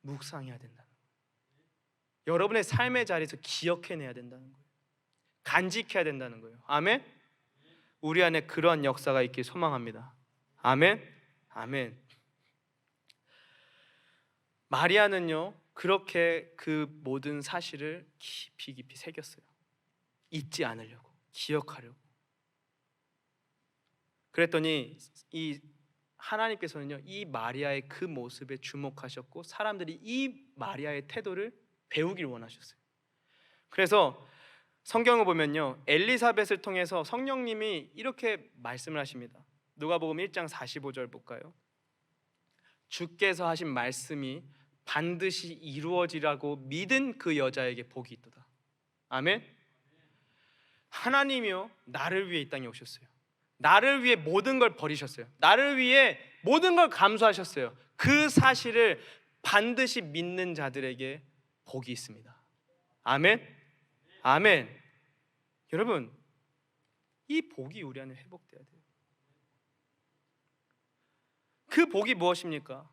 묵상해야 된다는 거예요. 여러분의 삶의 자리에서 기억해내야 된다는 거예요. 간직해야 된다는 거예요. 아멘. 우리 안에 그러한 역사가 있길 소망합니다. 아멘. 아멘. 마리아는요 그렇게 그 모든 사실을 깊이 새겼어요. 잊지 않으려고, 기억하려고. 그랬더니 이 하나님께서는요 이 마리아의 그 모습에 주목하셨고 사람들이 이 마리아의 태도를 배우길 원하셨어요. 그래서 성경을 보면요 엘리사벳을 통해서 성령님이 이렇게 말씀을 하십니다. 누가복음 1장 45절 볼까요? 주께서 하신 말씀이 반드시 이루어지라고 믿은 그 여자에게 복이 있도다. 아멘. 하나님이요 나를 위해 이 땅에 오셨어요. 나를 위해 모든 걸 버리셨어요. 나를 위해 모든 걸 감수하셨어요. 그 사실을 반드시 믿는 자들에게 복이 있습니다. 아멘. 아멘. 여러분 이 복이 우리 안에 회복돼야 돼요. 그 복이 무엇입니까?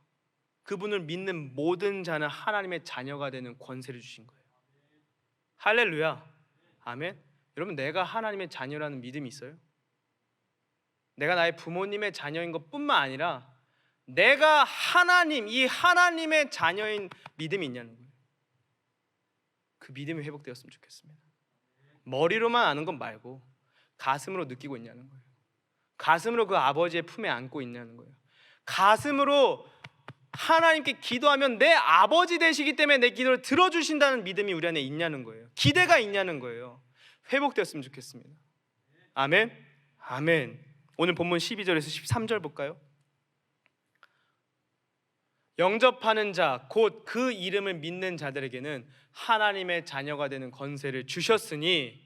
그분을 믿는 모든 자는 하나님의 자녀가 되는 권세를 주신 거예요. 할렐루야. 아멘. 여러분 내가 하나님의 자녀라는 믿음이 있어요? 내가 나의 부모님의 자녀인 것뿐만 아니라 내가 하나님, 이 하나님의 자녀인 믿음이 있냐는 거예요. 그 믿음이 회복되었으면 좋겠습니다. 머리로만 아는 것 말고 가슴으로 느끼고 있냐는 거예요. 가슴으로 그 아버지의 품에 안고 있냐는 거예요. 가슴으로 하나님께 기도하면 내 아버지 되시기 때문에 내 기도를 들어주신다는 믿음이 우리 안에 있냐는 거예요. 기대가 있냐는 거예요. 회복되었으면 좋겠습니다. 아멘. 아멘. 오늘 본문 12절에서 13절 볼까요? 영접하는 자 곧 그 이름을 믿는 자들에게는 하나님의 자녀가 되는 권세를 주셨으니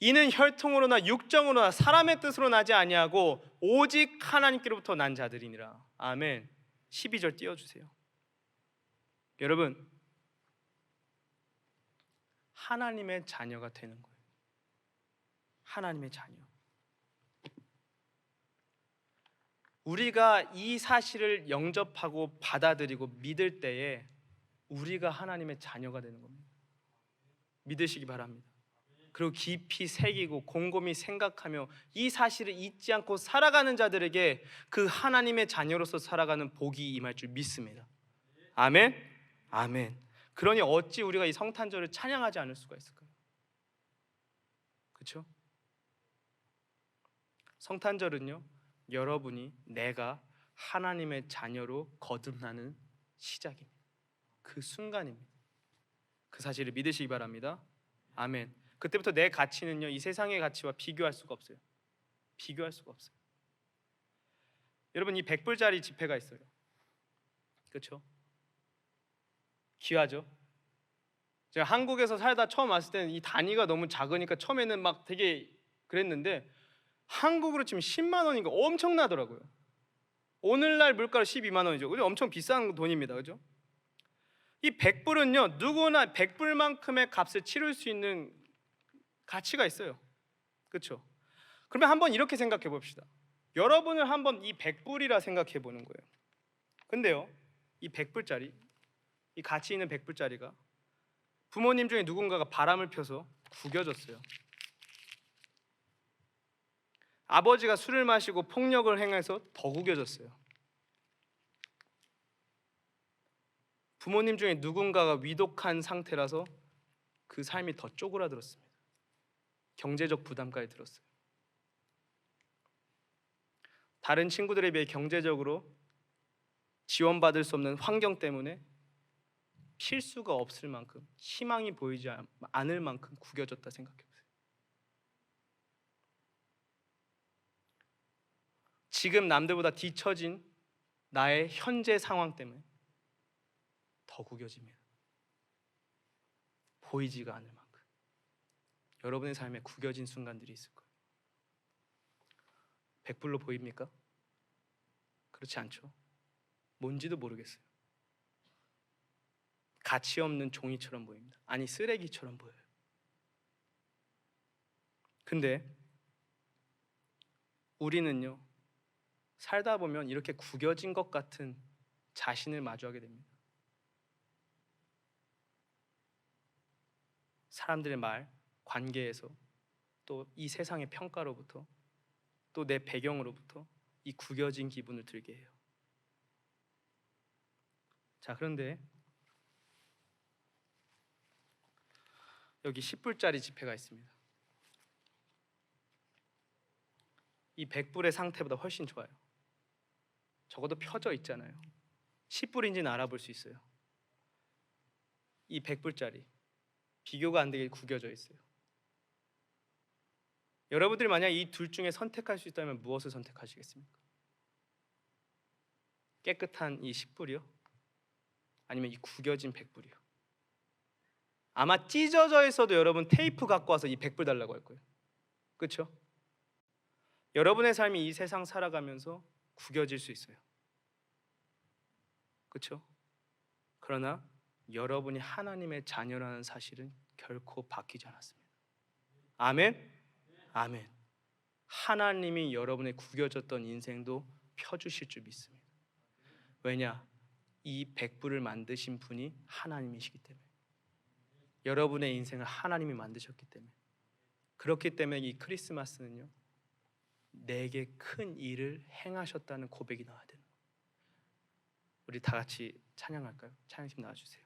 이는 혈통으로나 육정으로나 사람의 뜻으로 나지 아니하고 오직 하나님께로부터 난 자들이니라. 아멘. 12절 띄워주세요. 여러분, 하나님의 자녀가 되는 거예요. 하나님의 자녀. 우리가 이 사실을 영접하고 받아들이고 믿을 때에 우리가 하나님의 자녀가 되는 겁니다. 믿으시기 바랍니다. 그리고 깊이 새기고 곰곰이 생각하며 이 사실을 잊지 않고 살아가는 자들에게 그 하나님의 자녀로서 살아가는 복이 임할 줄 믿습니다. 아멘. 아멘. 그러니 어찌 우리가 이 성탄절을 찬양하지 않을 수가 있을까요? 그렇죠? 성탄절은요, 여러분이 내가 하나님의 자녀로 거듭나는 시작입니다. 그 순간입니다. 그 사실을 믿으시기 바랍니다. 아멘. 그때부터 내 가치는요, 이 세상의 가치와 비교할 수가 없어요. 비교할 수가 없어요. 여러분, 이 100불짜리 지폐가 있어요. 그렇죠? 귀하죠? 제가 한국에서 살다 처음 왔을 때는 이 단위가 너무 작으니까 처음에는 막 되게 그랬는데 한국으로 치면 10만 원이니까 엄청나더라고요. 오늘날 물가로 12만 원이죠. 그죠? 엄청 비싼 돈입니다. 그죠? 이 100불은요, 누구나 100불만큼의 값을 치를 수 있는 가치가 있어요. 그렇죠? 그러면 한번 이렇게 생각해 봅시다. 여러분을 한번 이 100불이라 생각해 보는 거예요. 근데요, 이 100불짜리, 이 가치 있는 100불짜리가 부모님 중에 누군가가 바람을 펴서 구겨졌어요. 아버지가 술을 마시고 폭력을 행해서 더 구겨졌어요. 부모님 중에 누군가가 위독한 상태라서 그 삶이 더 쪼그라들었습니다. 경제적 부담까지 들었어요. 다른 친구들에 비해 경제적으로 지원받을 수 없는 환경 때문에 필수가 없을 만큼, 희망이 보이지 않을 만큼 구겨졌다 생각해보세요. 지금 남들보다 뒤처진 나의 현재 상황 때문에 더 구겨집니다. 보이지가 않을 만큼. 여러분의 삶에 구겨진 순간들이 있을 거예요. 100불로 보입니까? 그렇지 않죠. 뭔지도 모르겠어요. 가치 없는 종이처럼 보입니다. 아니, 쓰레기처럼 보여요. 근데 우리는요, 살다 보면 이렇게 구겨진 것 같은 자신을 마주하게 됩니다. 사람들의 말, 관계에서, 또 이 세상의 평가로부터, 또 내 배경으로부터 이 구겨진 기분을 들게 해요. 자, 그런데 여기 10불짜리 지폐가 있습니다. 이 100불의 상태보다 훨씬 좋아요. 적어도 펴져 있잖아요. 10불인지는 알아볼 수 있어요. 이 100불짜리 비교가 안 되게 구겨져 있어요. 여러분들이 만약 이 둘 중에 선택할 수 있다면 무엇을 선택하시겠습니까? 깨끗한 이 10불이요? 아니면 이 구겨진 100불이요? 아마 찢어져 있어도 여러분 테이프 갖고 와서 이 100불 달라고 할 거예요. 그렇죠? 여러분의 삶이 이 세상 살아가면서 구겨질 수 있어요. 그렇죠? 그러나 여러분이 하나님의 자녀라는 사실은 결코 바뀌지 않았습니다. 아멘? 아멘. 하나님이 여러분의 구겨졌던 인생도 펴주실 줄 믿습니다. 왜냐? 이 100불을 만드신 분이 하나님이시기 때문에. 여러분의 인생을 하나님이 만드셨기 때문에. 그렇기 때문에 이 크리스마스는요, 내게 큰 일을 행하셨다는 고백이 나와야 되는 거예요. 우리 다 같이 찬양할까요? 찬양팀 나와주세요.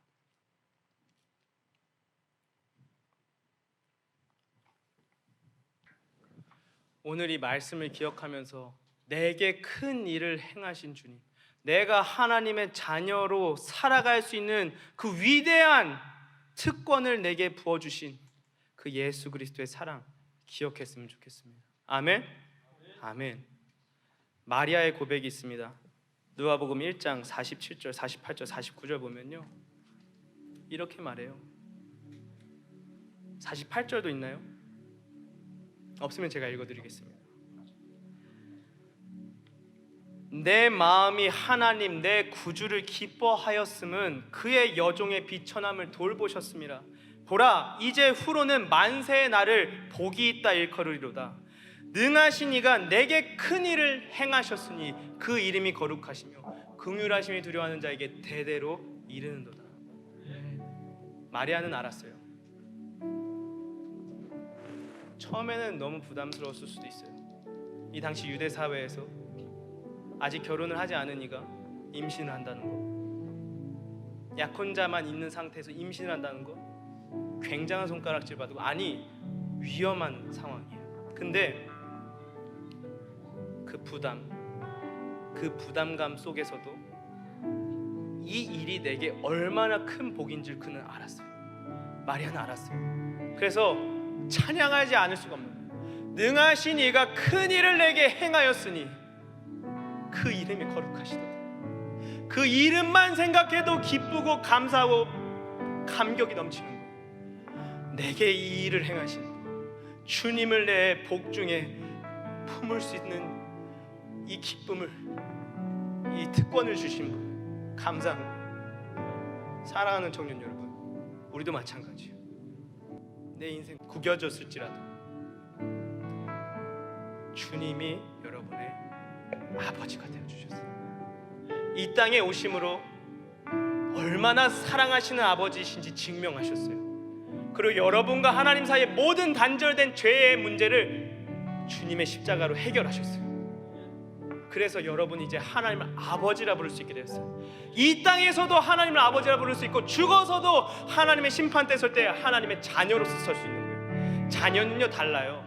오늘 이 말씀을 기억하면서 내게 큰 일을 행하신 주님, 내가 하나님의 자녀로 살아갈 수 있는 그 위대한 특권을 내게 부어주신 그 예수 그리스도의 사랑 기억했으면 좋겠습니다. 아멘? 아멘. 마리아의 고백이 있습니다. 누가복음 1장 47절, 48절, 49절 보면요, 이렇게 말해요. 48절도 있나요? 없으면 제가 읽어드리겠습니다. 내 마음이 하나님 내 구주를 기뻐하였음은 그의 여종의 비천함을 돌보셨습니다. 보라, 이제 후로는 만세의 날을 복이 있다 일컬으리로다. 능하신 이가 내게 큰 일을 행하셨으니 그 이름이 거룩하시며 긍휼하심이 두려워하는 자에게 대대로 이르는도다. 마리아는 알았어요. 처음에는 너무 부담스러웠을 수도 있어요. 이 당시 유대 사회에서 아직 결혼을 하지 않은 이가 임신을 한다는 거, 약혼자만 있는 상태에서 임신을 한다는 거 굉장한 손가락질 받고, 아니 위험한 상황이에요. 근데 그 부담감 속에서도 이 일이 내게 얼마나 큰 복인지를 그는 알았어요. 마리아는 알았어요. 그래서 찬양하지 않을 수가 없는 거예요. 능하신 이가 큰 일을 내게 행하였으니 그 이름이 거룩하시도다. 그 이름만 생각해도 기쁘고 감사하고 감격이 넘치는 거예요. 내게 이 일을 행하신 주님을 내 복중에 품을 수 있는 이 기쁨을, 이 특권을 주신 분 감사한 거예요. 사랑하는 청년 여러분, 우리도 마찬가지예요. 내 인생 구겨졌을지라도 주님이 여러분의 아버지가 되어주셨어요. 이 땅에 오심으로 얼마나 사랑하시는 아버지이신지 증명하셨어요. 그리고 여러분과 하나님 사이의 모든 단절된 죄의 문제를 주님의 십자가로 해결하셨어요. 그래서 여러분이 이제 하나님을 아버지라 부를 수 있게 되었어요. 이 땅에서도 하나님을 아버지라 부를 수 있고, 죽어서도 하나님의 심판대 설 때 하나님의 자녀로서 설 수 있는 거예요. 자녀는요 달라요.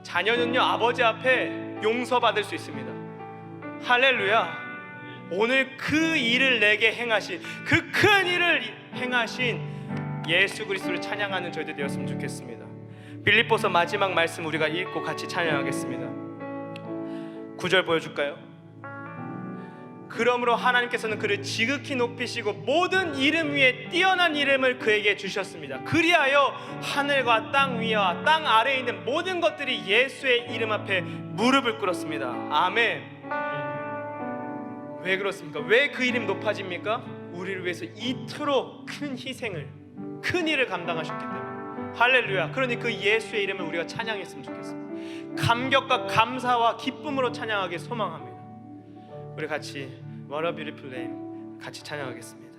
자녀는요 아버지 앞에 용서받을 수 있습니다. 할렐루야. 오늘 그 일을 내게 행하신, 그 큰 일을 행하신 예수 그리스도를 찬양하는 저희들 되었으면 좋겠습니다. 빌립보서 마지막 말씀 우리가 읽고 같이 찬양하겠습니다. 9절 보여줄까요? 그러므로 하나님께서는 그를 지극히 높이시고 모든 이름 위에 뛰어난 이름을 그에게 주셨습니다. 그리하여 하늘과 땅 위와 땅 아래에 있는 모든 것들이 예수의 이름 앞에 무릎을 꿇었습니다. 아멘. 왜 그렇습니까? 왜 그 이름이 높아집니까? 우리를 위해서 이토록 큰 희생을, 큰 일을 감당하셨기 때문에. 할렐루야. 그러니 그 예수의 이름을 우리가 찬양했으면 좋겠습니다. 감격과 감사와 기쁨으로 찬양하기 소망합니다. 우리 같이 What a Beautiful Name 같이 찬양하겠습니다.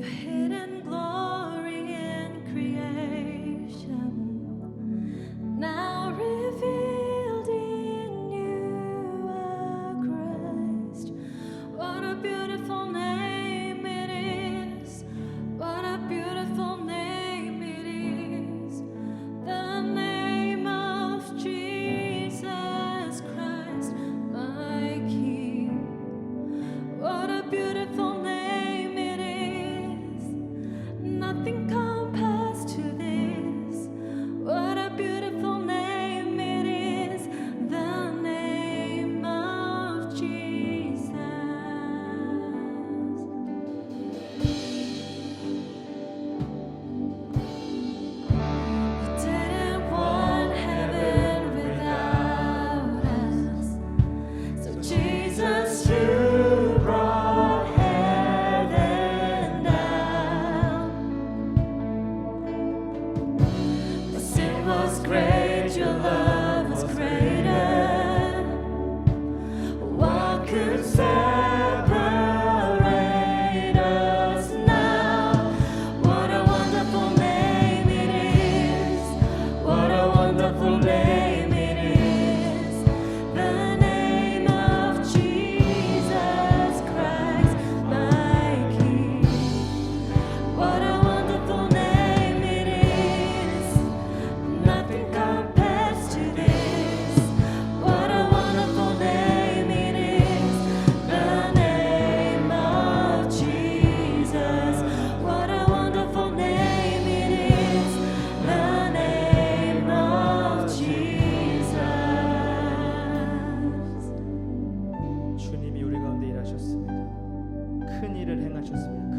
Hidden glory in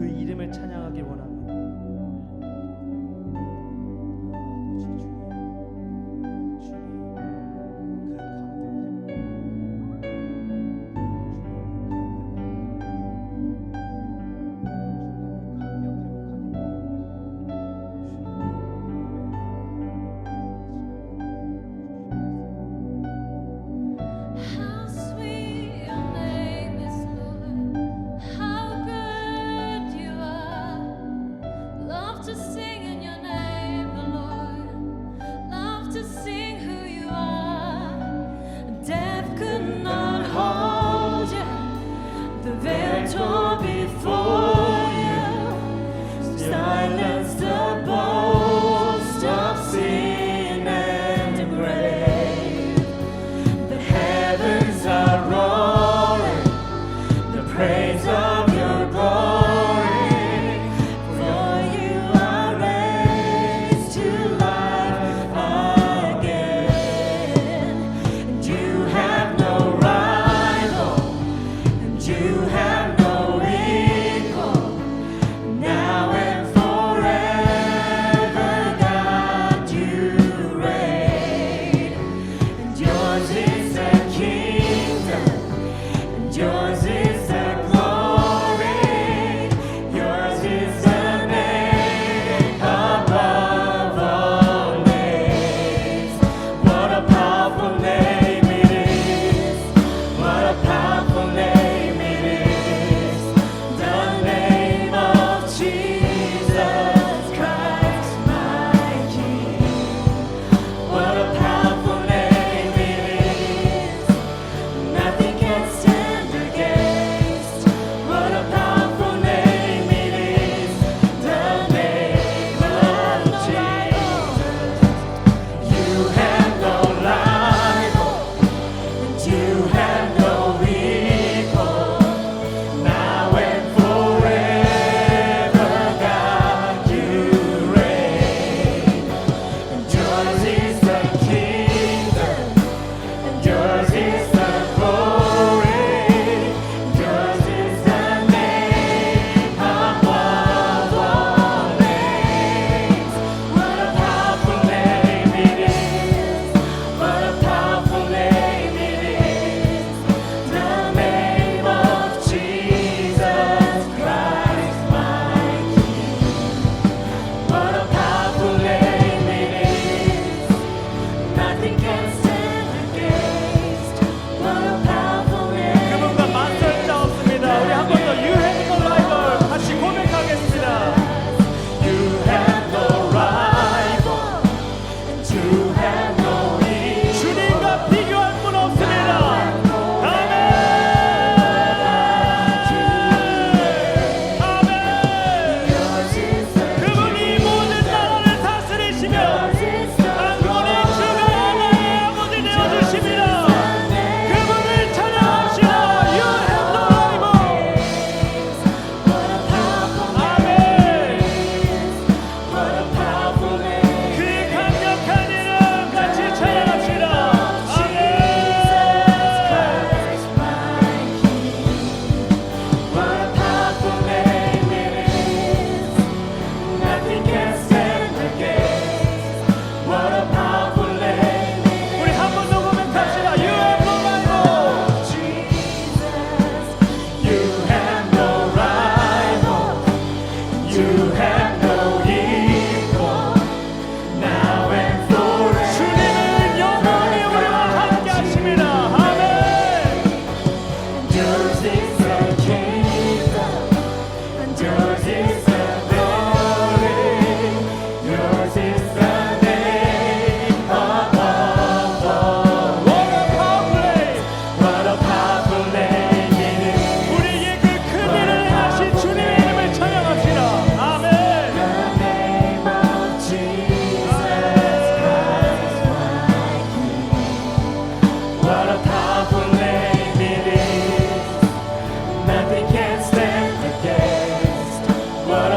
그 이름을 찬양하기 원합니다. How sweet your name is, Lord. How good you are. Love to sing in your name, Lord. Love to sing who you are. Death could not hold you. The veil tore before you. Silence the boast of sin and the grave. The heavens are roaring, the praise of your glory. For you are raised to life again. And you have no rival, and you have no equal. Now and forever, God, you reign. And yours is the kingdom, and yours is the glory. Yours is the name above all names. What a powerful name it is. What a powerful name it is. The name of Jesus Christ, my King. What a powerful name it is. Nothing can stand against. What a powerful name it is. The name of Jesus. You have no rival, and you have no equal. Now and forever, God, you reign. And yours is the kingdom, and yours is the glory. Yours is the name above all names. What a powerful name it is. What a powerful name it is. The name of Jesus Christ, my King. What a powerful name it is. Nothing can stand against. What a powerful name. 그분과 맞설 자 없습니다. 우리 한 번 더 You have no rival 같이 고백하겠습니다. You have no rival, and you have no equal. 주님과 비교할 분 없습니다. 아멘. 아멘. Yours is the 그분이 모든 나라를 다스리시며 만군의 주가 나의 아버지 되어주십니다. 그분을 찬양합시다. You have no rival. What a powerful 아멘. what a powerful name. 그의 강력한 이름 같이 찬양합시다. 아멘. Christ, my King. What a powerful name it is. Nothing can stand against. What a powerful name it is. 우리 한 번 더 고백합시다. You have no rival. Jesus, you have no rival, you have no equal, now and forever. 주님은 영원히 우리와 함께 하십니다. 아멘. Yours is the kingdom, and yours is the glory. Yours is the name above all. What a powerful name. What a powerful name it is. 우리에게 그 큰 일을 행하신 주님의 이름을 찬양합시다. 아멘. The name of Jesus Christ, my King. What a powerful name it is. Nothing can stand against. What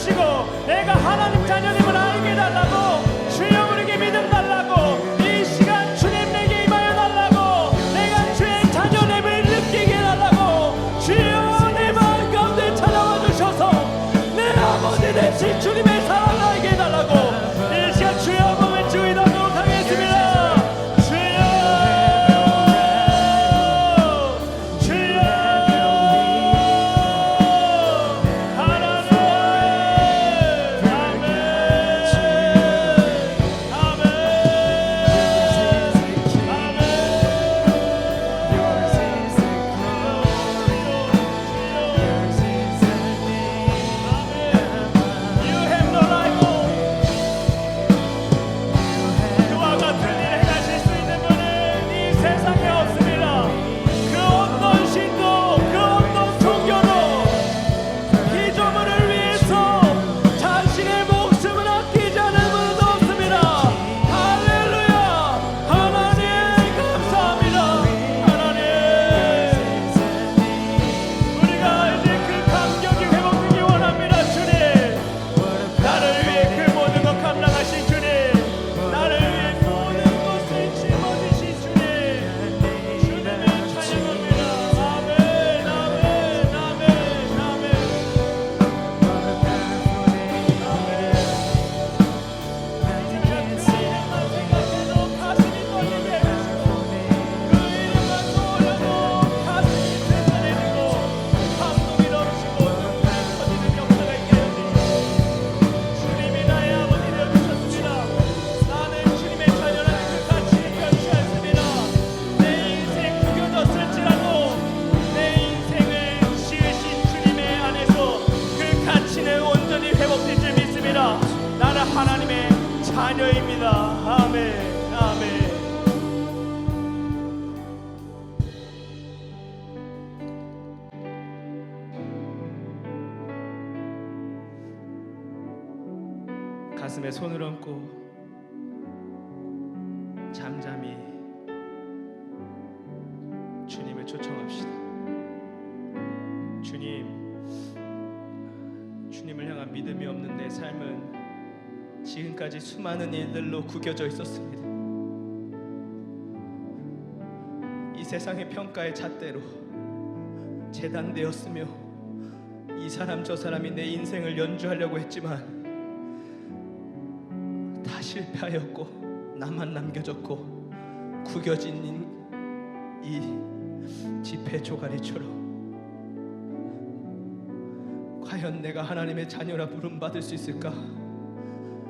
주시고 내가 하나님 자녀님을 알게 해달라고 주여 우리에게 믿음 달라고 이 시간 주님 내게 임하여 달라고 내가 주의 자녀됨을 느끼게 해달라고 주여 내 마음 가운데 찾아와 주셔서 내 아버지 되신 주님의 사랑을 알게 해달라고 이 시간 주여 몸을 주의하도록 하겠습니다. 주여 주여 하나님 아멘 아멘 You have no rival. 그와 같은 일을 행하실 수 있는 분은 이 세상에 없습니다. 그 어떤 신도 그 어떤 종교도 피조물을 위해서 자신의 목숨을 아끼지 않은 분도 없습니다. 할렐루야 하나님 감사합니다. 하나님 우리가 이제 그 감격이 회복되기 원합니다. 주님 나를 위해 그 모든 것 감당하신 주님 나를 위해 모든 것을 짊어지신 주님 주님을 찬양합니다. 아멘 아멘 아멘 아멘 생각해도 가슴이 떨리게 해주시고 그 이름만 떠올려도 가슴이 든든해지고 감동이 넘치고 눈물이 터지는 역사가 있게 해주시고 주님이 나의 아버지 되어주셨습니다. 나는 주님의 자녀라는 그 가치를 변치 않습니다. 내 인생 구겨졌을지라도 내 인생을 지으신 주님의 안에서 그 가치는 온전히 회복될 줄 믿습니다. 나는 하나님의 자녀입니다. 아멘 아멘. 가슴에 손을 얹고 잠잠히 주님을 초청합시다. 주님을 향한 믿음이 없는 내 삶은 지금까지 수많은 일들로 구겨져 있었습니다. 이 세상의 평가의 잣대로 재단되었으며 이 사람 저 사람이 내 인생을 연주하려고 했지만 다 실패하였고 나만 남겨졌고 구겨진 이 지폐 조가리처럼 과연 내가 하나님의 자녀라 부름받을 수 있을까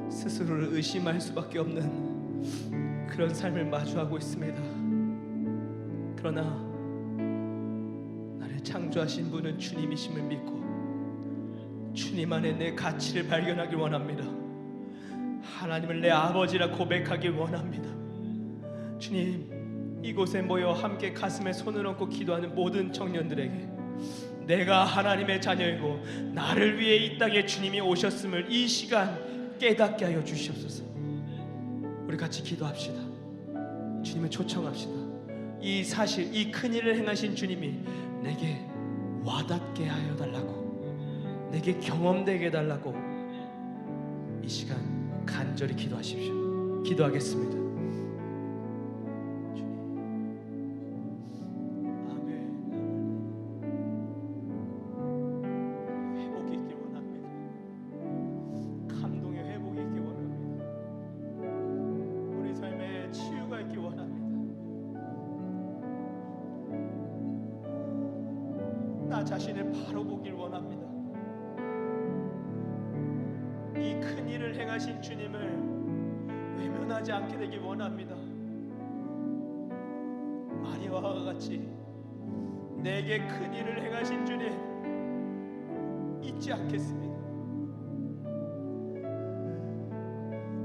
스스로를 의심할 수밖에 없는 그런 삶을 마주하고 있습니다. 그러나 나를 창조하신 분은 주님이심을 믿고 주님 안에 내 가치를 발견하길 원합니다. 하나님을 내 아버지라 고백하길 원합니다. 주님, 이곳에 모여 함께 가슴에 손을 얹고 기도하는 모든 청년들에게 내가 하나님의 자녀이고 나를 위해 이 땅에 주님이 오셨음을 이 시간 깨닫게 하여 주시옵소서. 우리 같이 기도합시다. 주님을 초청합시다. 이 사실, 이 큰일을 행하신 주님이 내게 와닿게 하여 달라고, 내게 경험되게 해달라고 이 시간 간절히 기도하십시오. 기도하겠습니다. 나 자신을 바로 보길 원합니다. 이 큰 일을 행하신 주님을 외면하지 않게 되길 원합니다. 마리아와 같이 내게 큰 일을 행하신 주님 잊지 않겠습니다.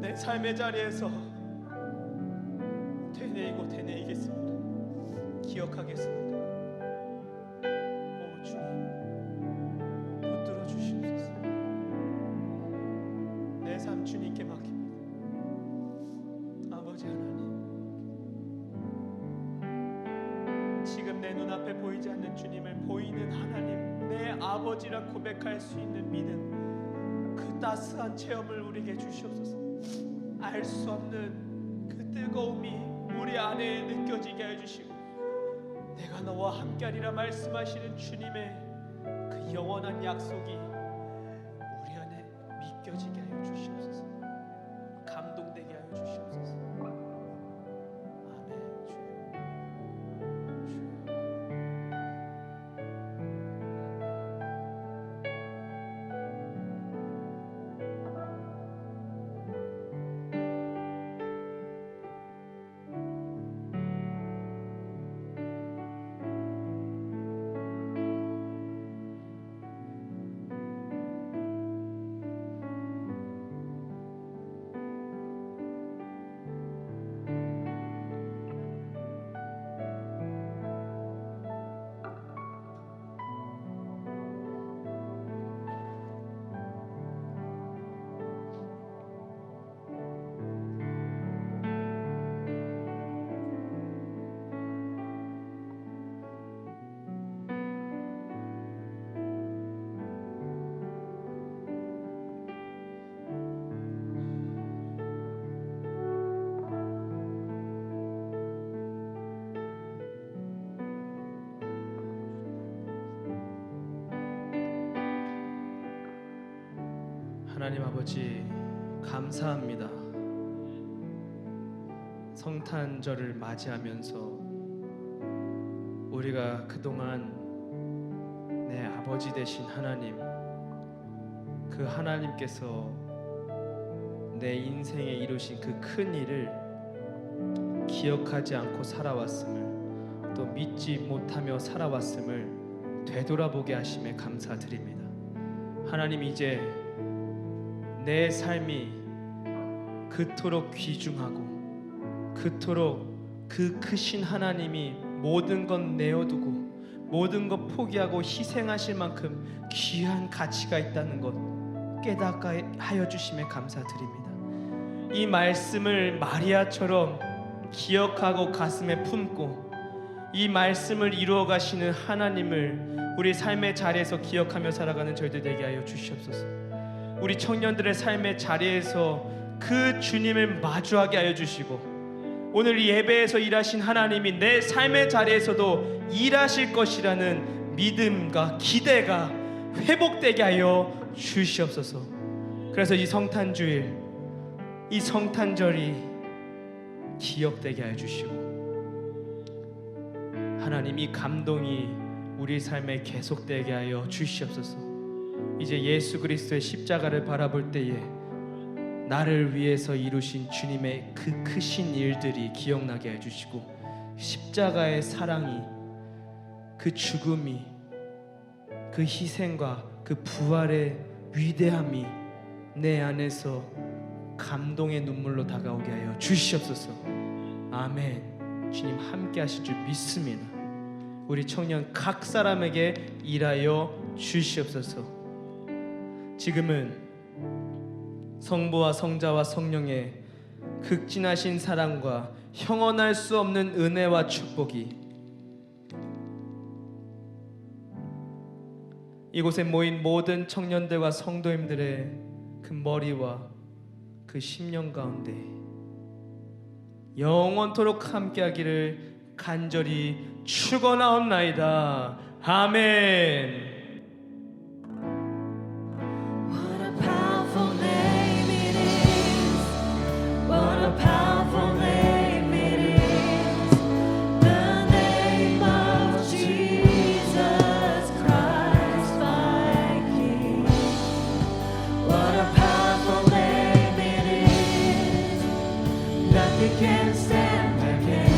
내 삶의 자리에서 되뇌이겠습니다. 기억하겠습니다. 삶 주님께 맡깁니다. 아버지 하나님, 지금 내 눈앞에 보이지 않는 주님을 보이는 하나님, 내 아버지라 고백할 수 있는 믿음, 그 따스한 체험을 우리에게 주시옵소서. 알 수 없는 그 뜨거움이 우리 안에 느껴지게 해주시고, 내가 너와 함께하리라 말씀하시는 주님의 그 영원한 약속이 우리 안에 믿겨지게 하여 주시옵소서. 감동되게 하여 주시옵소서. 아멘. 주여. 하나님 아버지, 감사합니다. 성탄절을 맞이하면서 우리가 그동안 내 아버지 되신 하나님, 그 하나님께서 내 인생에 이루신 그 큰 일을 기억하지 않고 살아왔음을, 또 믿지 못하며 살아왔음을 되돌아보게 하심에 감사드립니다. 하나님, 이제 내 삶이 그토록 귀중하고 그토록 그 크신 하나님이 모든 것 내어두고 모든 것 포기하고 희생하실 만큼 귀한 가치가 있다는 것 깨닫게 하여 주심에 감사드립니다. 이 말씀을 마리아처럼 기억하고 가슴에 품고 이 말씀을 이루어 가시는 하나님을 우리 삶의 자리에서 기억하며 살아가는 저희들 되게 하여 주시옵소서. 우리 청년들의 삶의 자리에서 그 주님을 마주하게 하여 주시고, 오늘 이 예배에서 일하신 하나님이 내 삶의 자리에서도 일하실 것이라는 믿음과 기대가 회복되게 하여 주시옵소서. 그래서 이 성탄주일, 이 성탄절이 기억되게 하여 주시고, 하나님 이 감동이 우리 삶에 계속되게 하여 주시옵소서. 이제 예수 그리스도의 십자가를 바라볼 때에 나를 위해서 이루신 주님의 그 크신 일들이 기억나게 해주시고, 십자가의 사랑이, 그 죽음이, 그 희생과 그 부활의 위대함이 내 안에서 감동의 눈물로 다가오게 하여 주시옵소서. 아멘. 주님 함께 하실 줄 믿습니다. 우리 청년 각 사람에게 일하여 주시옵소서. 지금은 성부와 성자와 성령의 극진하신 사랑과 형언할 수 없는 은혜와 축복이 이곳에 모인 모든 청년들과 성도님들의 그 머리와 그 심령 가운데 영원토록 함께하기를 간절히 축원하옵나이다. 아멘. Can't stand again.